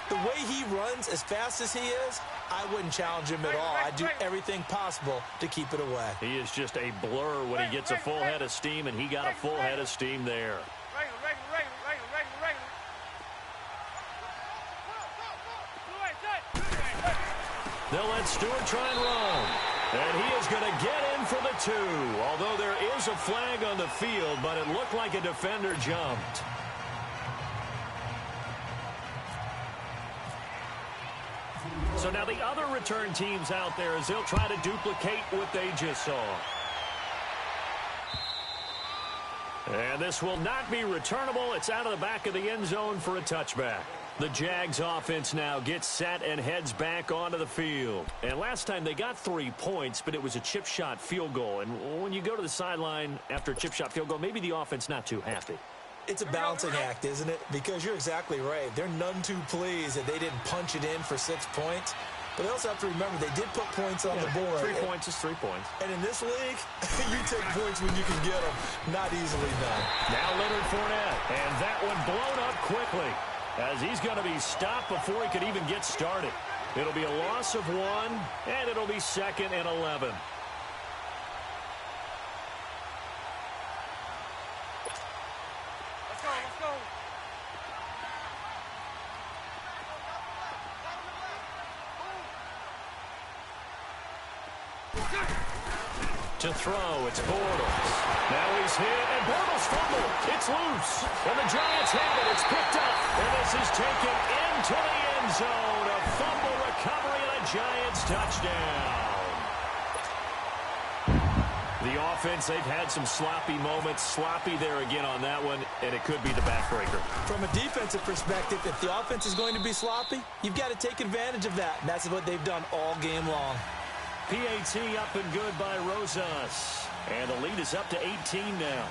The way he runs as fast as he is, I wouldn't challenge him at all. I'd do everything possible to keep it away. He is just a blur when he gets a full head of steam, and he got a full head of steam there. They'll let Stewart try and run. And he is going to get in for the 2. Although there is a flag on the field, but it looked like a defender jumped. So now the other return teams out there as they'll try to duplicate what they just saw. And this will not be returnable. It's out of the back of the end zone for a touchback. The Jags offense now gets set and heads back onto the field. And last time they got 3 points, but it was a chip shot field goal. And when you go to the sideline after a chip shot field goal, maybe the offense not too happy. It's a balancing act, isn't it? Because you're exactly right. They're none too pleased that they didn't punch it in for 6 points. But they also have to remember they did put points on the board. 3 points is 3 points. And in this league, you take points when you can get them. Not easily done. Now Leonard Fournette. And that one blown up quickly as he's going to be stopped before he could even get started. It'll be a loss of 1, and it'll be 2nd and 11. Let's go, let's go. To throw, it's Bortles. Now he's hit, and Bortles fumbled. It's loose, and the Giants have it. It's picked up, and this is taken into the end zone. A fumble recovery and a Giants touchdown. The offense, they've had some sloppy moments. Sloppy there again on that one, and it could be the backbreaker. From a defensive perspective, if the offense is going to be sloppy, you've got to take advantage of that. And that's what they've done all game long. PAT up and good by Rosas. And the lead is up to 18 now.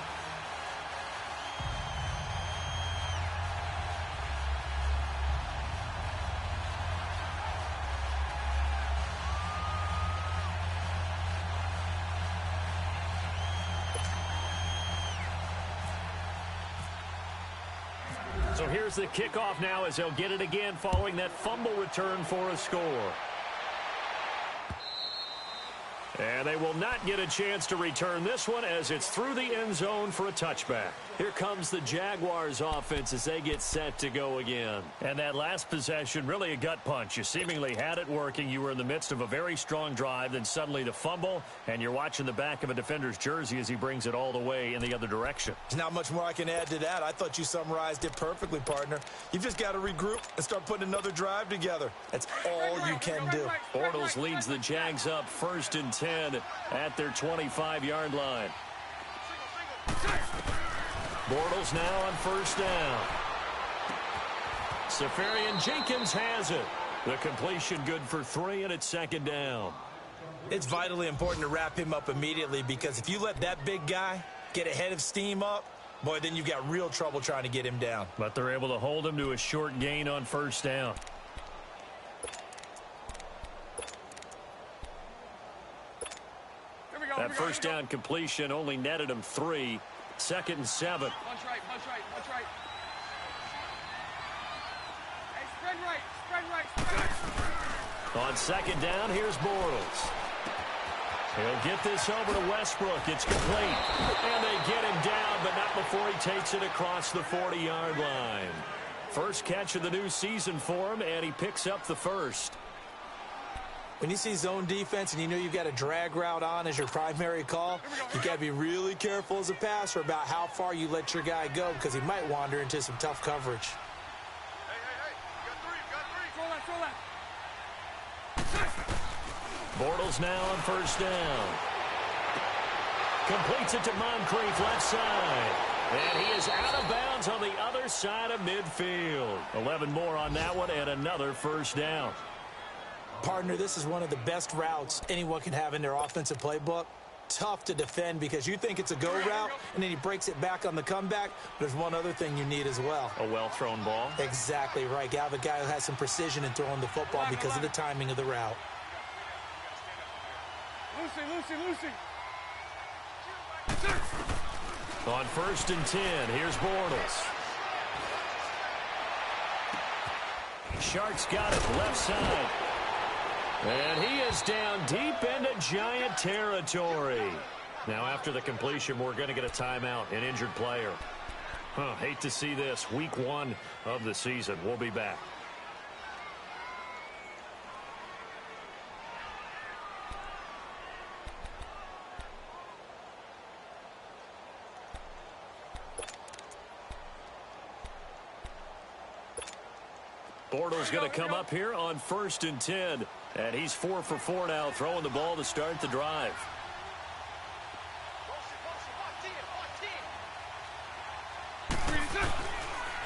So here's the kickoff now as they'll get it again following that fumble return for a score. And they will not get a chance to return this one as it's through the end zone for a touchback. Here comes the Jaguars offense as they get set to go again. And that last possession, really a gut punch. You seemingly had it working. You were in the midst of a very strong drive, then suddenly the fumble, and you're watching the back of a defender's jersey as he brings it all the way in the other direction. There's not much more I can add to that. I thought you summarized it perfectly, partner. You've just got to regroup and start putting another drive together. That's all you can do. Bortles leads the Jags up 1st and 10 at their 25-yard line. Bortles now on 1st down. Safarian Jenkins has it. The completion good for 3, and it's 2nd down. It's vitally important to wrap him up immediately because if you let that big guy get a head of steam up, boy, then you've got real trouble trying to get him down. But they're able to hold him to a short gain on 1st down. That 1st down completion only netted him 3. 2nd and 7. Punch right, punch right, punch right. Hey, spread right, spread right, spread right. On 2nd down, here's Bortles. He'll get this over to Westbrook. It's complete. And they get him down, but not before he takes it across the 40-yard line. First catch of the new season for him, and he picks up the 1st. When you see zone defense and you know you've got a drag route on as your primary call, you've got to be really careful as a passer about how far you let your guy go because he might wander into some tough coverage. Hey, you got 3. Throw left. Bortles now on 1st down. Completes it to Moncrief left side. And he is out of bounds on the other side of midfield. 11 more on that one and another 1st down. Partner, this is one of the best routes anyone can have in their offensive playbook. Tough to defend because you think it's a go route, and then he breaks it back on the comeback. There's one other thing you need as well. A well-thrown ball. Exactly right. You have a guy who has some precision in throwing the football because of the timing of the route. Lucy. On 1st and 10, here's Bortles. Sharks got it left side. And he is down deep into Giant territory. Now, after the completion, we're going to get a timeout, an injured player. Hate to see this. Week 1 of the season. We'll be back. Bortles going to come up here on 1st and 10. And he's 4 for 4 now, throwing the ball to start the drive.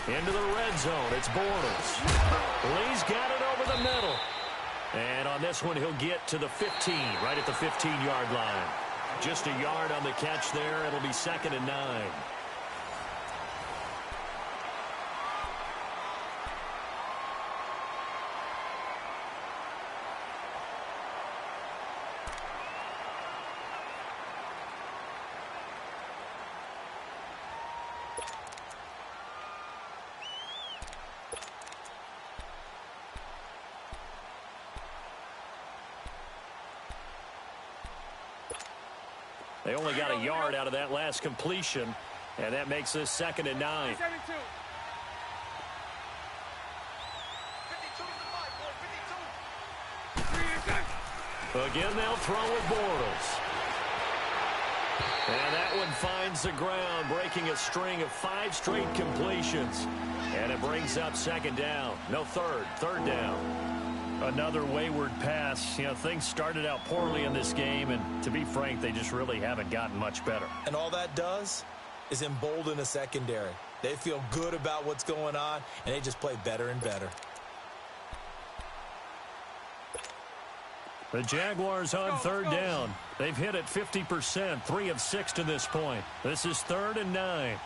Into the red zone, it's Bortles. Lee's got it over the middle. And on this one, he'll get to the 15, right at the 15-yard line. Just a yard on the catch there. It'll be 2nd and 9. They only got a yard out of that last completion, and that makes this 2nd and 9. 72. Again, they'll throw with Bortles. And that one finds the ground, breaking a string of 5 straight completions. And it brings up 2nd down. No, 3rd down. Another wayward pass. You know, things started out poorly in this game, and to be frank, they just really haven't gotten much better. And all that does is embolden a secondary. They feel good about what's going on, and they just play better and better. The Jaguars on 3rd down. They've hit it 50%, 3 of 6 to this point. This is 3rd and 9.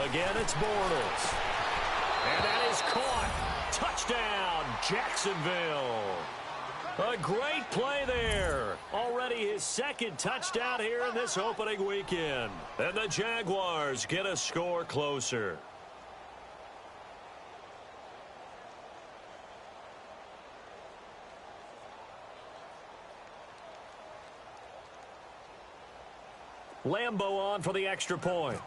Again, it's Bortles. And that is caught. Touchdown, Jacksonville. A great play there. Already his 2nd touchdown here in this opening weekend. And the Jaguars get a score closer. Lambo on for the extra point.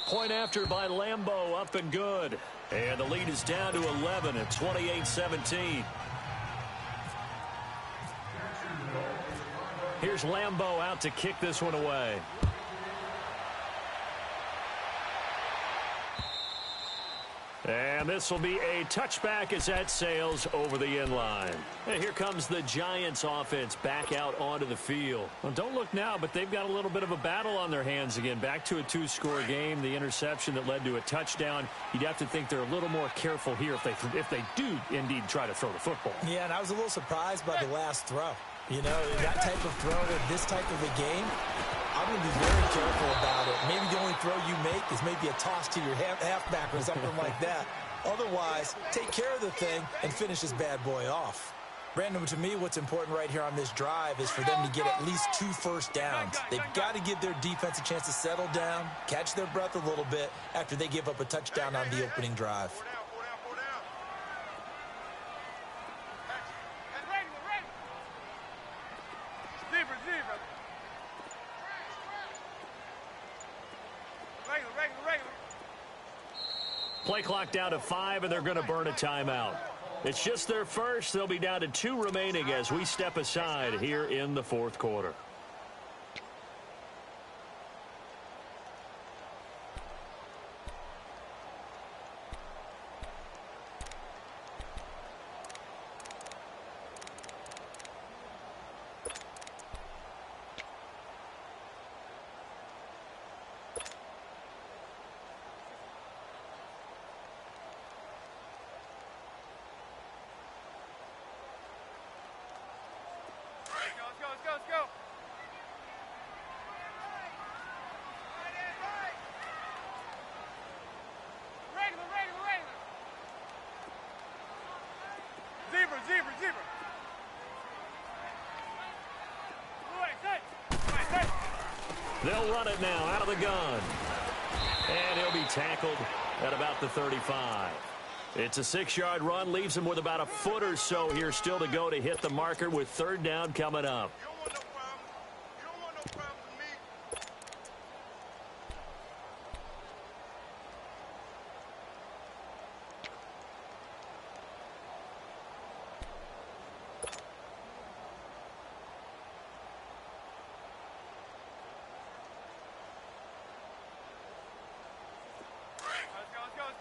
Point after by Lambo, up and good. And the lead is down to 11 at 28-17. Here's Lambo out to kick this one away. And this will be a touchback as that sails over the end line. And here comes the Giants offense back out onto the field. Well, don't look now, but they've got a little bit of a battle on their hands again. Back to a two-score game. The interception that led to a touchdown. You'd have to think they're a little more careful here if they do indeed try to throw the football. Yeah, and I was a little surprised by the last throw. You know, that type of throw in this type of a game, I'm going to be very careful about it. Maybe the only throw you make is maybe a toss to your halfback or something like that. Otherwise, take care of the thing and finish this bad boy off. Brandon, to me, what's important right here on this drive is for them to get at least 2 first downs. They've got to give their defense a chance to settle down, catch their breath a little bit after they give up a touchdown on the opening drive. Play clock down to 5, and they're going to burn a timeout. It's just their first. They'll be down to 2 remaining as we step aside here in the fourth quarter. Let's go. Regular. Zebra. They'll run it now out of the gun. And he'll be tackled at about the 35. It's a 6-yard run, leaves him with about a foot or so here still to go to hit the marker with third down coming up.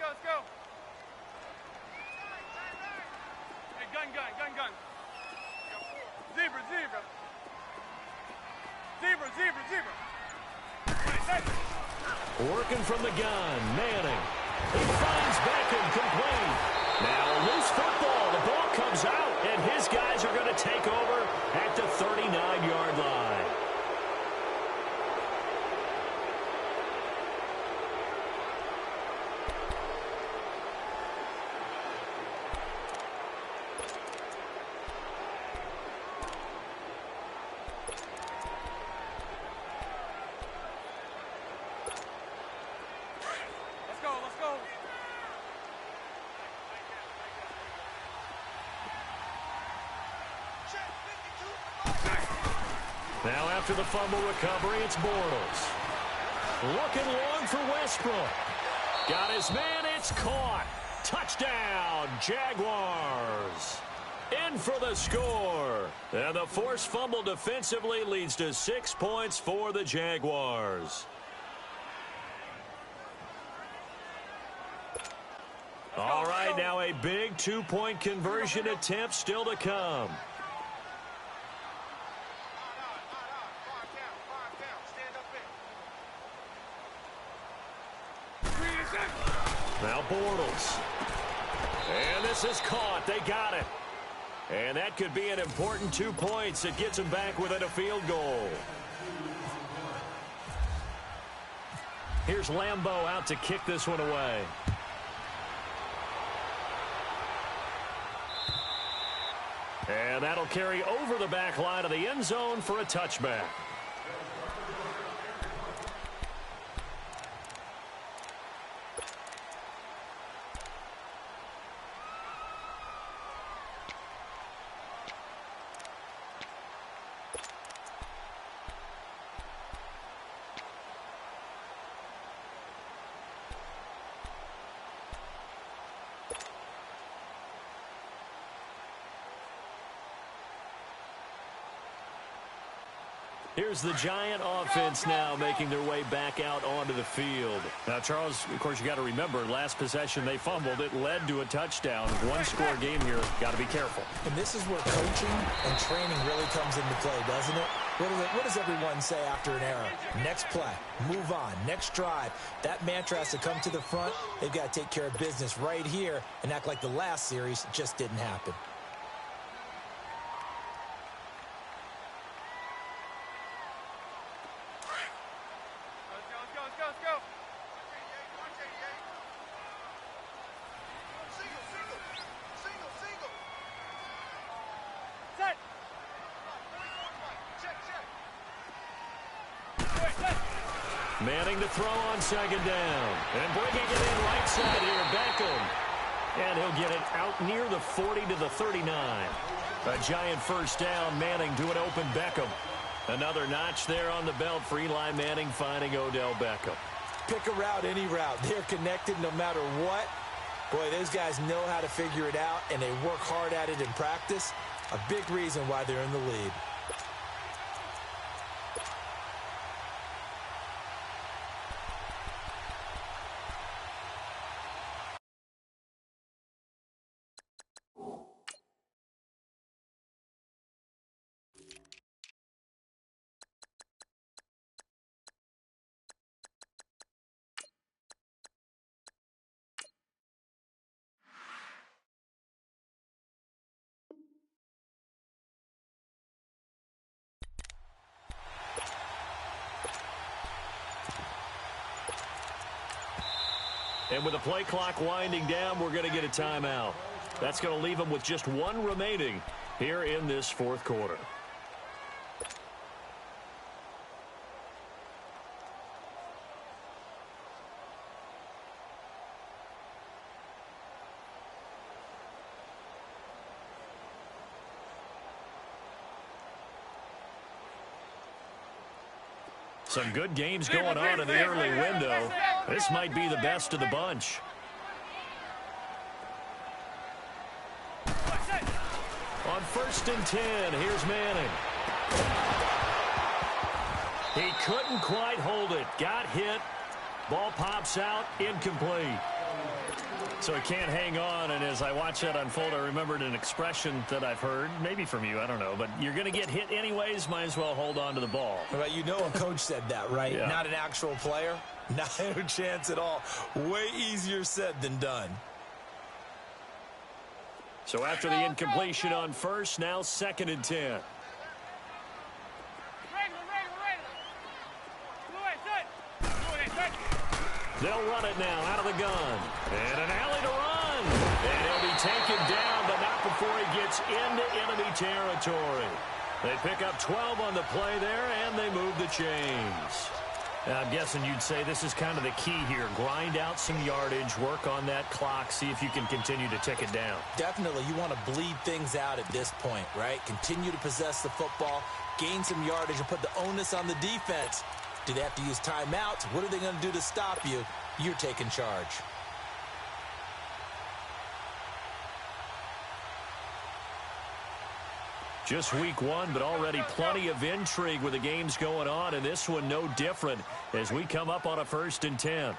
Let's go. Hey, gun. Zebra. Working from the gun, Manning. He finds Beckham complete. Now a loose football. The ball comes out, and his guys are going to take over at the 39-yard line. Let's go. Now after the fumble recovery, it's Bortles. Looking long for Westbrook. Got his man, it's caught. Touchdown, Jaguars. In for the score. And the forced fumble defensively leads to 6 points for the Jaguars. All right, now a big 2-point conversion attempt still to come. Now Bortles. And this is caught. They got it. And that could be an important 2 points. It gets them back within a field goal. Here's Lambo out to kick this one away. And that'll carry over the back line of the end zone for a touchback. Here's the Giant offense now making their way back out onto the field. Now, Charles, of course, you got to remember, last possession they fumbled. It led to a touchdown. One-score game here. Got to be careful. And this is where coaching and training really comes into play, doesn't it? What does everyone say after an error? Next play, move on, next drive. That mantra has to come to the front. They've got to take care of business right here and act like the last series just didn't happen. Manning to throw on second down. And breaking it in right side here, Beckham. And he'll get it out near the 40 to the 39. A Giant first down, Manning to an open Beckham. Another notch there on the belt for Eli Manning finding Odell Beckham. Pick a route, any route. They're connected no matter what. Boy, those guys know how to figure it out, and they work hard at it in practice. A big reason why they're in the lead. And with the play clock winding down, we're going to get a timeout. That's going to leave them with just one remaining here in this fourth quarter. Some good games going on in the early window. This might be the best of the bunch. On 1st and 10, here's Manning. He couldn't quite hold it. Got hit. Ball pops out. Incomplete. So he can't hang on, and as I watch that unfold, I remembered an expression that I've heard, maybe from you, I don't know, but you're going to get hit anyways, might as well hold on to the ball. Well, you know a coach said that, right? Yeah. Not an actual player. Not a chance at all. Way easier said than done. So after the incompletion on first, now 2nd and 10. They'll run it now out of the gun. And an alley to run. And he'll be taken down, but not before he gets into enemy territory. They pick up 12 on the play there, and they move the chains. Now, I'm guessing you'd say this is kind of the key here. Grind out some yardage, work on that clock, see if you can continue to tick it down. Definitely. You want to bleed things out at this point, right? Continue to possess the football, gain some yardage, and put the onus on the defense. Do they have to use timeouts? What are they going to do to stop you? You're taking charge. Just week one, but already plenty of intrigue with the games going on, and this one no different as we come up on a 1st and 10.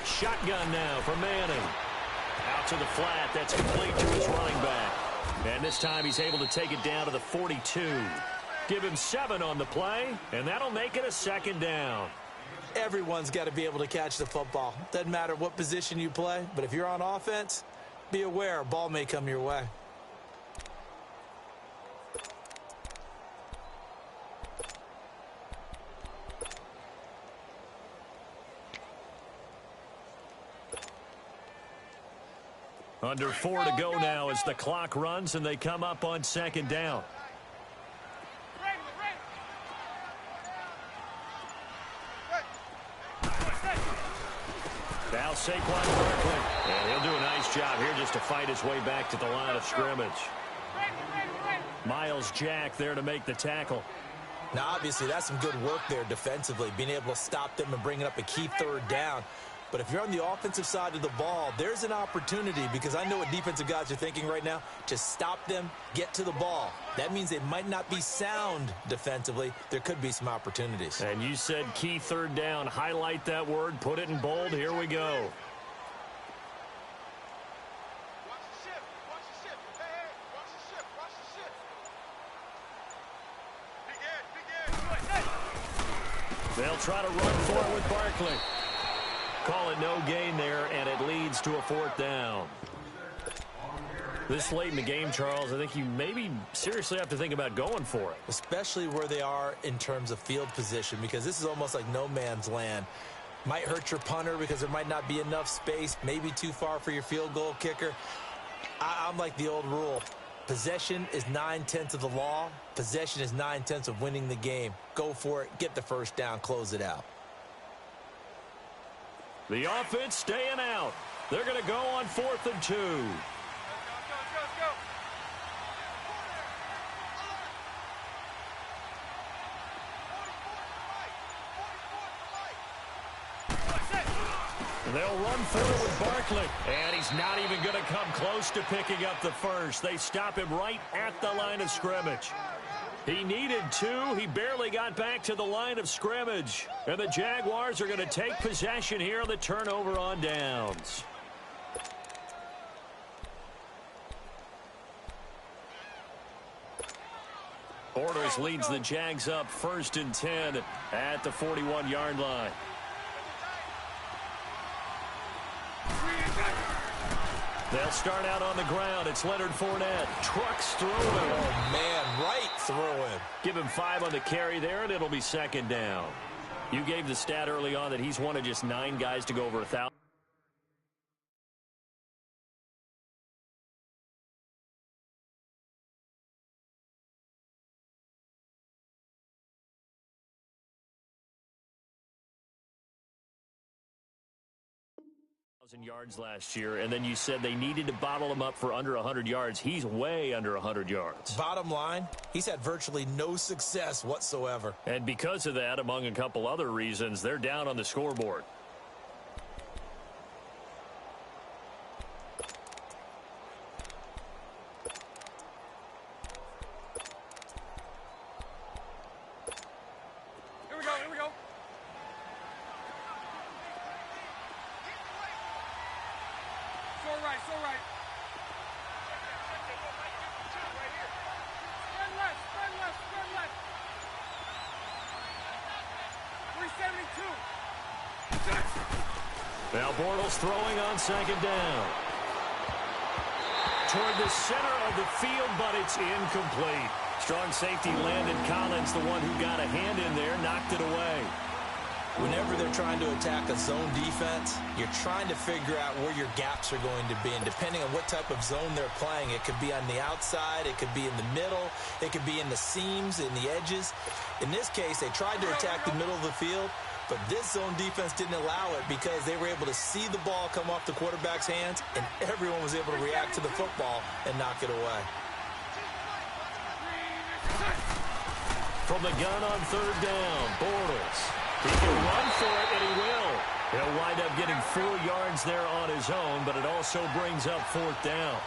Shotgun now for Manning. Out to the flat. That's complete to his running back. And this time he's able to take it down to the 42. Give him 7 on the play, and that'll make it a 2nd down. Everyone's got to be able to catch the football. Doesn't matter what position you play, but if you're on offense, be aware a ball may come your way. Under 4 to go now as the clock runs and they come up on 2nd down. Now Saquon Barkley. And he'll do a nice job here just to fight his way back to the line of scrimmage. Miles Jack there to make the tackle. Now, obviously, that's some good work there defensively, being able to stop them and bring up a key 3rd down. But if you're on the offensive side of the ball, there's an opportunity, because I know what defensive guys are thinking right now, to stop them, get to the ball. That means they might not be sound defensively. There could be some opportunities. And you said key third down. Highlight that word, put it in bold. Here we go. They'll try to run for it with Barkley. Call it no gain there, and it leads to a fourth down. This late in the game, Charles, I think you maybe seriously have to think about going for it. Especially where they are in terms of field position, because this is almost like no man's land. Might hurt your punter because there might not be enough space, maybe too far for your field goal kicker. I'm like the old rule. Possession is 9/10 of the law. Possession is 9/10 of winning the game. Go for it. Get the first down. Close it out. The offense staying out. They're going to go on 4th and 2. Let's go. They'll run forward with Barkley. And he's not even going to come close to picking up the first. They stop him right at the line of scrimmage. He needed 2. He barely got back to the line of scrimmage. And the Jaguars are going to take possession here on the turnover on downs. Bortles leads the Jags up 1st and 10 at the 41-yard line. They'll start out on the ground. It's Leonard Fournette. Trucks through him. Oh, man, right through him. Give him 5 on the carry there, and it'll be 2nd down. You gave the stat early on that he's one of just 9 guys to go over 1,000. Yards last year, and then you said they needed to bottle him up for under 100 yards. He's way under 100 yards. Bottom line, he's had virtually no success whatsoever. And because of that, among a couple other reasons, they're down on the scoreboard. Here we go. So right. Spread left. 372. Now Bortles throwing on 2nd down. Toward the center of the field, but it's incomplete. Strong safety Landon Collins, the one who got a hand in there, knocked it away. Whenever they're trying to attack a zone defense, you're trying to figure out where your gaps are going to be. And depending on what type of zone they're playing, it could be on the outside, it could be in the middle, it could be in the seams, in the edges. In this case, they tried to attack the middle of the field, but this zone defense didn't allow it because they were able to see the ball come off the quarterback's hands, and everyone was able to react to the football and knock it away. From the gun on 3rd down, Bortles. He can run for it, and he will. He'll wind up getting 4 yards there on his own, but it also brings up 4th down.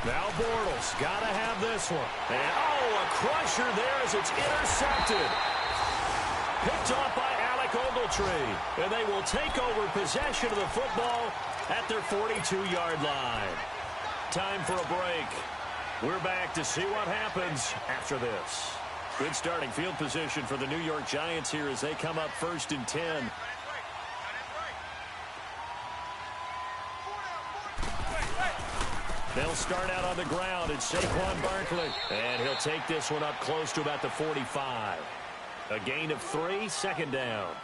Now Bortles got to have this one. And, a crusher there as it's intercepted. Picked off by Alec Ogletree. And they will take over possession of the football at their 42-yard line. Time for a break. We're back to see what happens after this. Good starting field position for the New York Giants here as they come up 1st and 10. They'll start out on the ground. It's Saquon Barkley. And he'll take this one up close to about the 45. A gain of 3, 2nd down.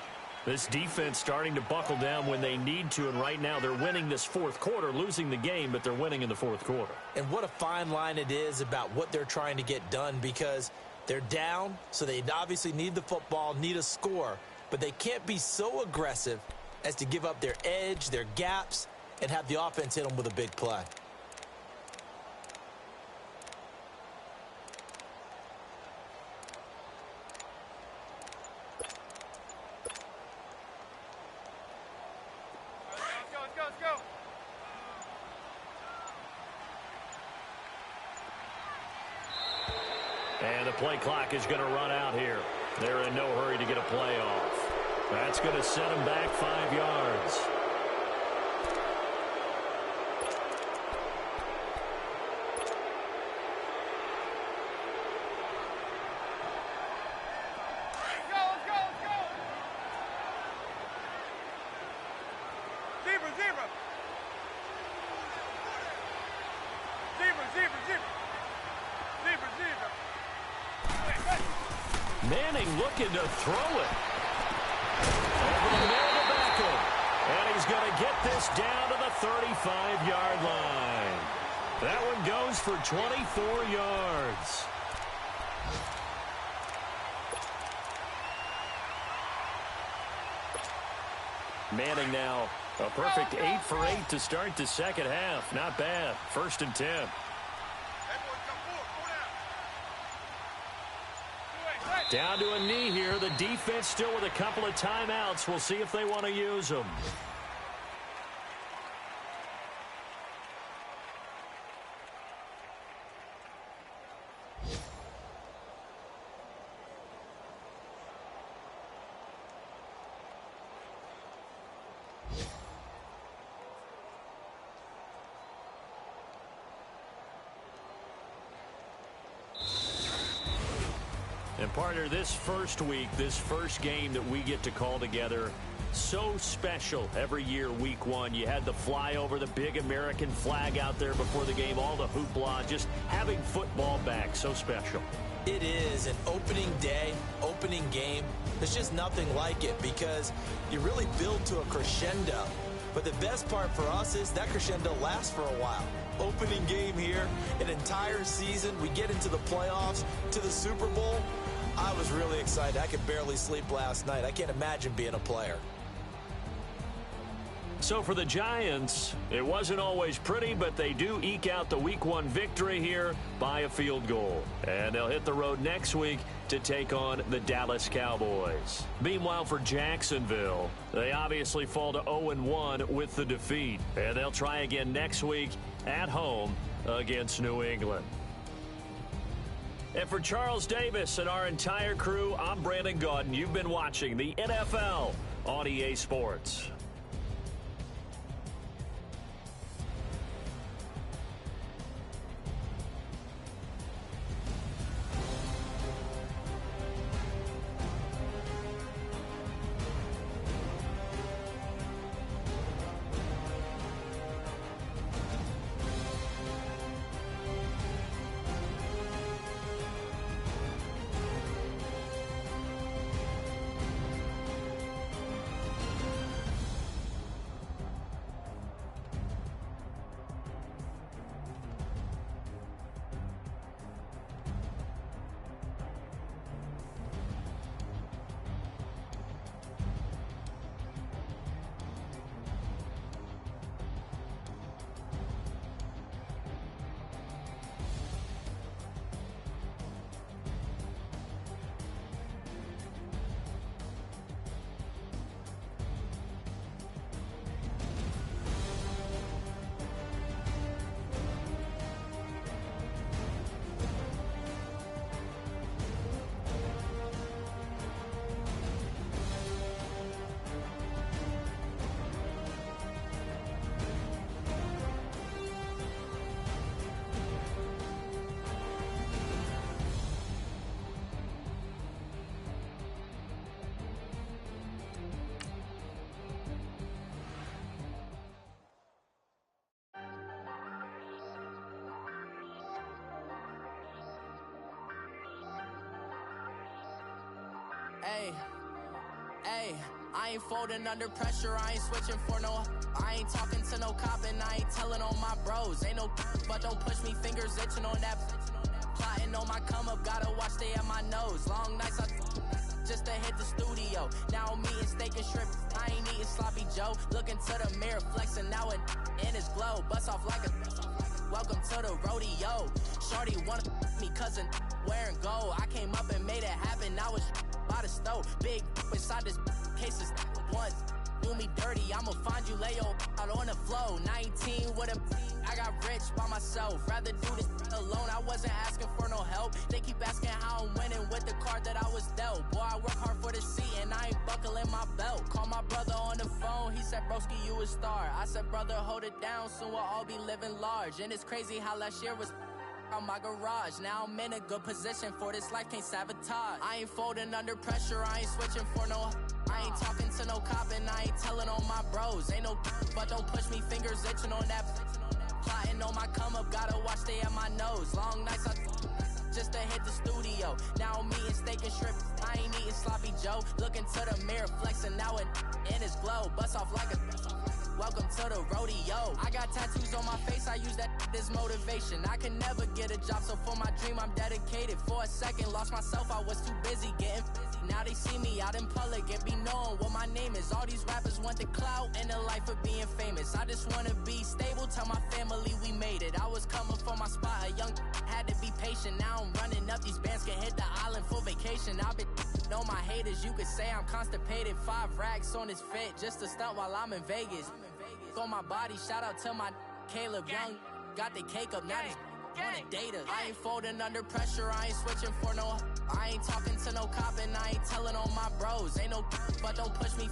This defense starting to buckle down when they need to, and right now they're winning this 4th quarter, losing the game, but they're winning in the 4th quarter. And what a fine line it is about what they're trying to get done, because they're down, so they obviously need the football, need a score, but they can't be so aggressive as to give up their edge, their gaps, and have the offense hit them with a big play. And the play clock is going to run out here. They're in no hurry to get a play off. That's going to set them back 5 yards. Manning looking to throw it. Over the middle of Beckham. And he's going to get this down to the 35-yard line. That one goes for 24 yards. Manning now a perfect 8 for 8 to start the second half. Not bad. 1st and 10. Down to a knee here. The defense still with a couple of timeouts. We'll see if they want to use them. And partner, this first week, this first game that we get to call together, so special every year, week 1. You had the flyover, the big American flag out there before the game, all the hoopla, just having football back, so special. It is an opening day, opening game. There's just nothing like it because you really build to a crescendo. But the best part for us is that crescendo lasts for a while. Opening game here, an entire season. We get into the playoffs, to the Super Bowl. I was really excited. I could barely sleep last night. I can't imagine being a player. So for the Giants, it wasn't always pretty, but they do eke out the week 1 victory here by a field goal. And they'll hit the road next week to take on the Dallas Cowboys. Meanwhile, for Jacksonville, they obviously fall to 0-1 with the defeat. And they'll try again next week at home against New England. And for Charles Davis and our entire crew, I'm Brandon Gaudin. You've been watching the NFL on EA Sports. Hey, I ain't folding under pressure, I ain't switching for no. I ain't talking to no cop and I ain't telling on my bros. Ain't no but don't push me, fingers itching on that. Plotting on my come up, gotta watch stay at my nose. Long nights I just to hit the studio. Now I'm eating steak and shrimp, I ain't eating sloppy Joe. Looking to the mirror, flexing now it in his glow. Bust off like a welcome to the rodeo. Shorty wanna me cousin wearing gold. I came up and made it happen, I was by the stove. Big inside this case is one. Do me dirty, I'ma find you, lay your out on the floor. 19 with a I got rich by myself. Rather do this alone, I wasn't asking for no help. They keep asking how I'm winning with the card that I was dealt. Boy, I work hard for the seat and I ain't buckling my belt. Call my brother on the phone, he said, broski, you a star. I said, brother, hold it down, soon we'll all be living large. And it's crazy how last year was on my garage. Now I'm in a good position for this life, can't sabotage. I ain't folding under pressure, I ain't switching for no. I ain't talking to no cop and I ain't telling on my bros. Ain't no but don't push me, fingers itching on that. Plotting on my come up, gotta watch stay at my nose. Long nights I just to hit the studio. Now I'm eating steak and shrimp, I ain't eating sloppy Joe. Looking to the mirror, flexing now and in his glow. Bust off like a welcome to the rodeo. I got tattoos on my face, I use that as motivation. I can never get a job, so for my dream I'm dedicated. For a second, lost myself, I was too busy getting busy. Now they see me out in public and be knowing what my name is. All these rappers want the clout and the life of being famous. I just wanna be stable, tell my family we made it. I was coming for my spot, a young had to be patient. Now I'm running up, these bands can hit the island for vacation. I've been on my haters, you could say I'm constipated. 5 racks on his fit, just to stunt while I'm in Vegas. On my body, shout out to my Caleb Young. Got the cake up, now they wanna date us. I ain't folding under pressure, I ain't switching for no. I ain't talking to no cop and I ain't telling on my bros. Ain't no but don't push me,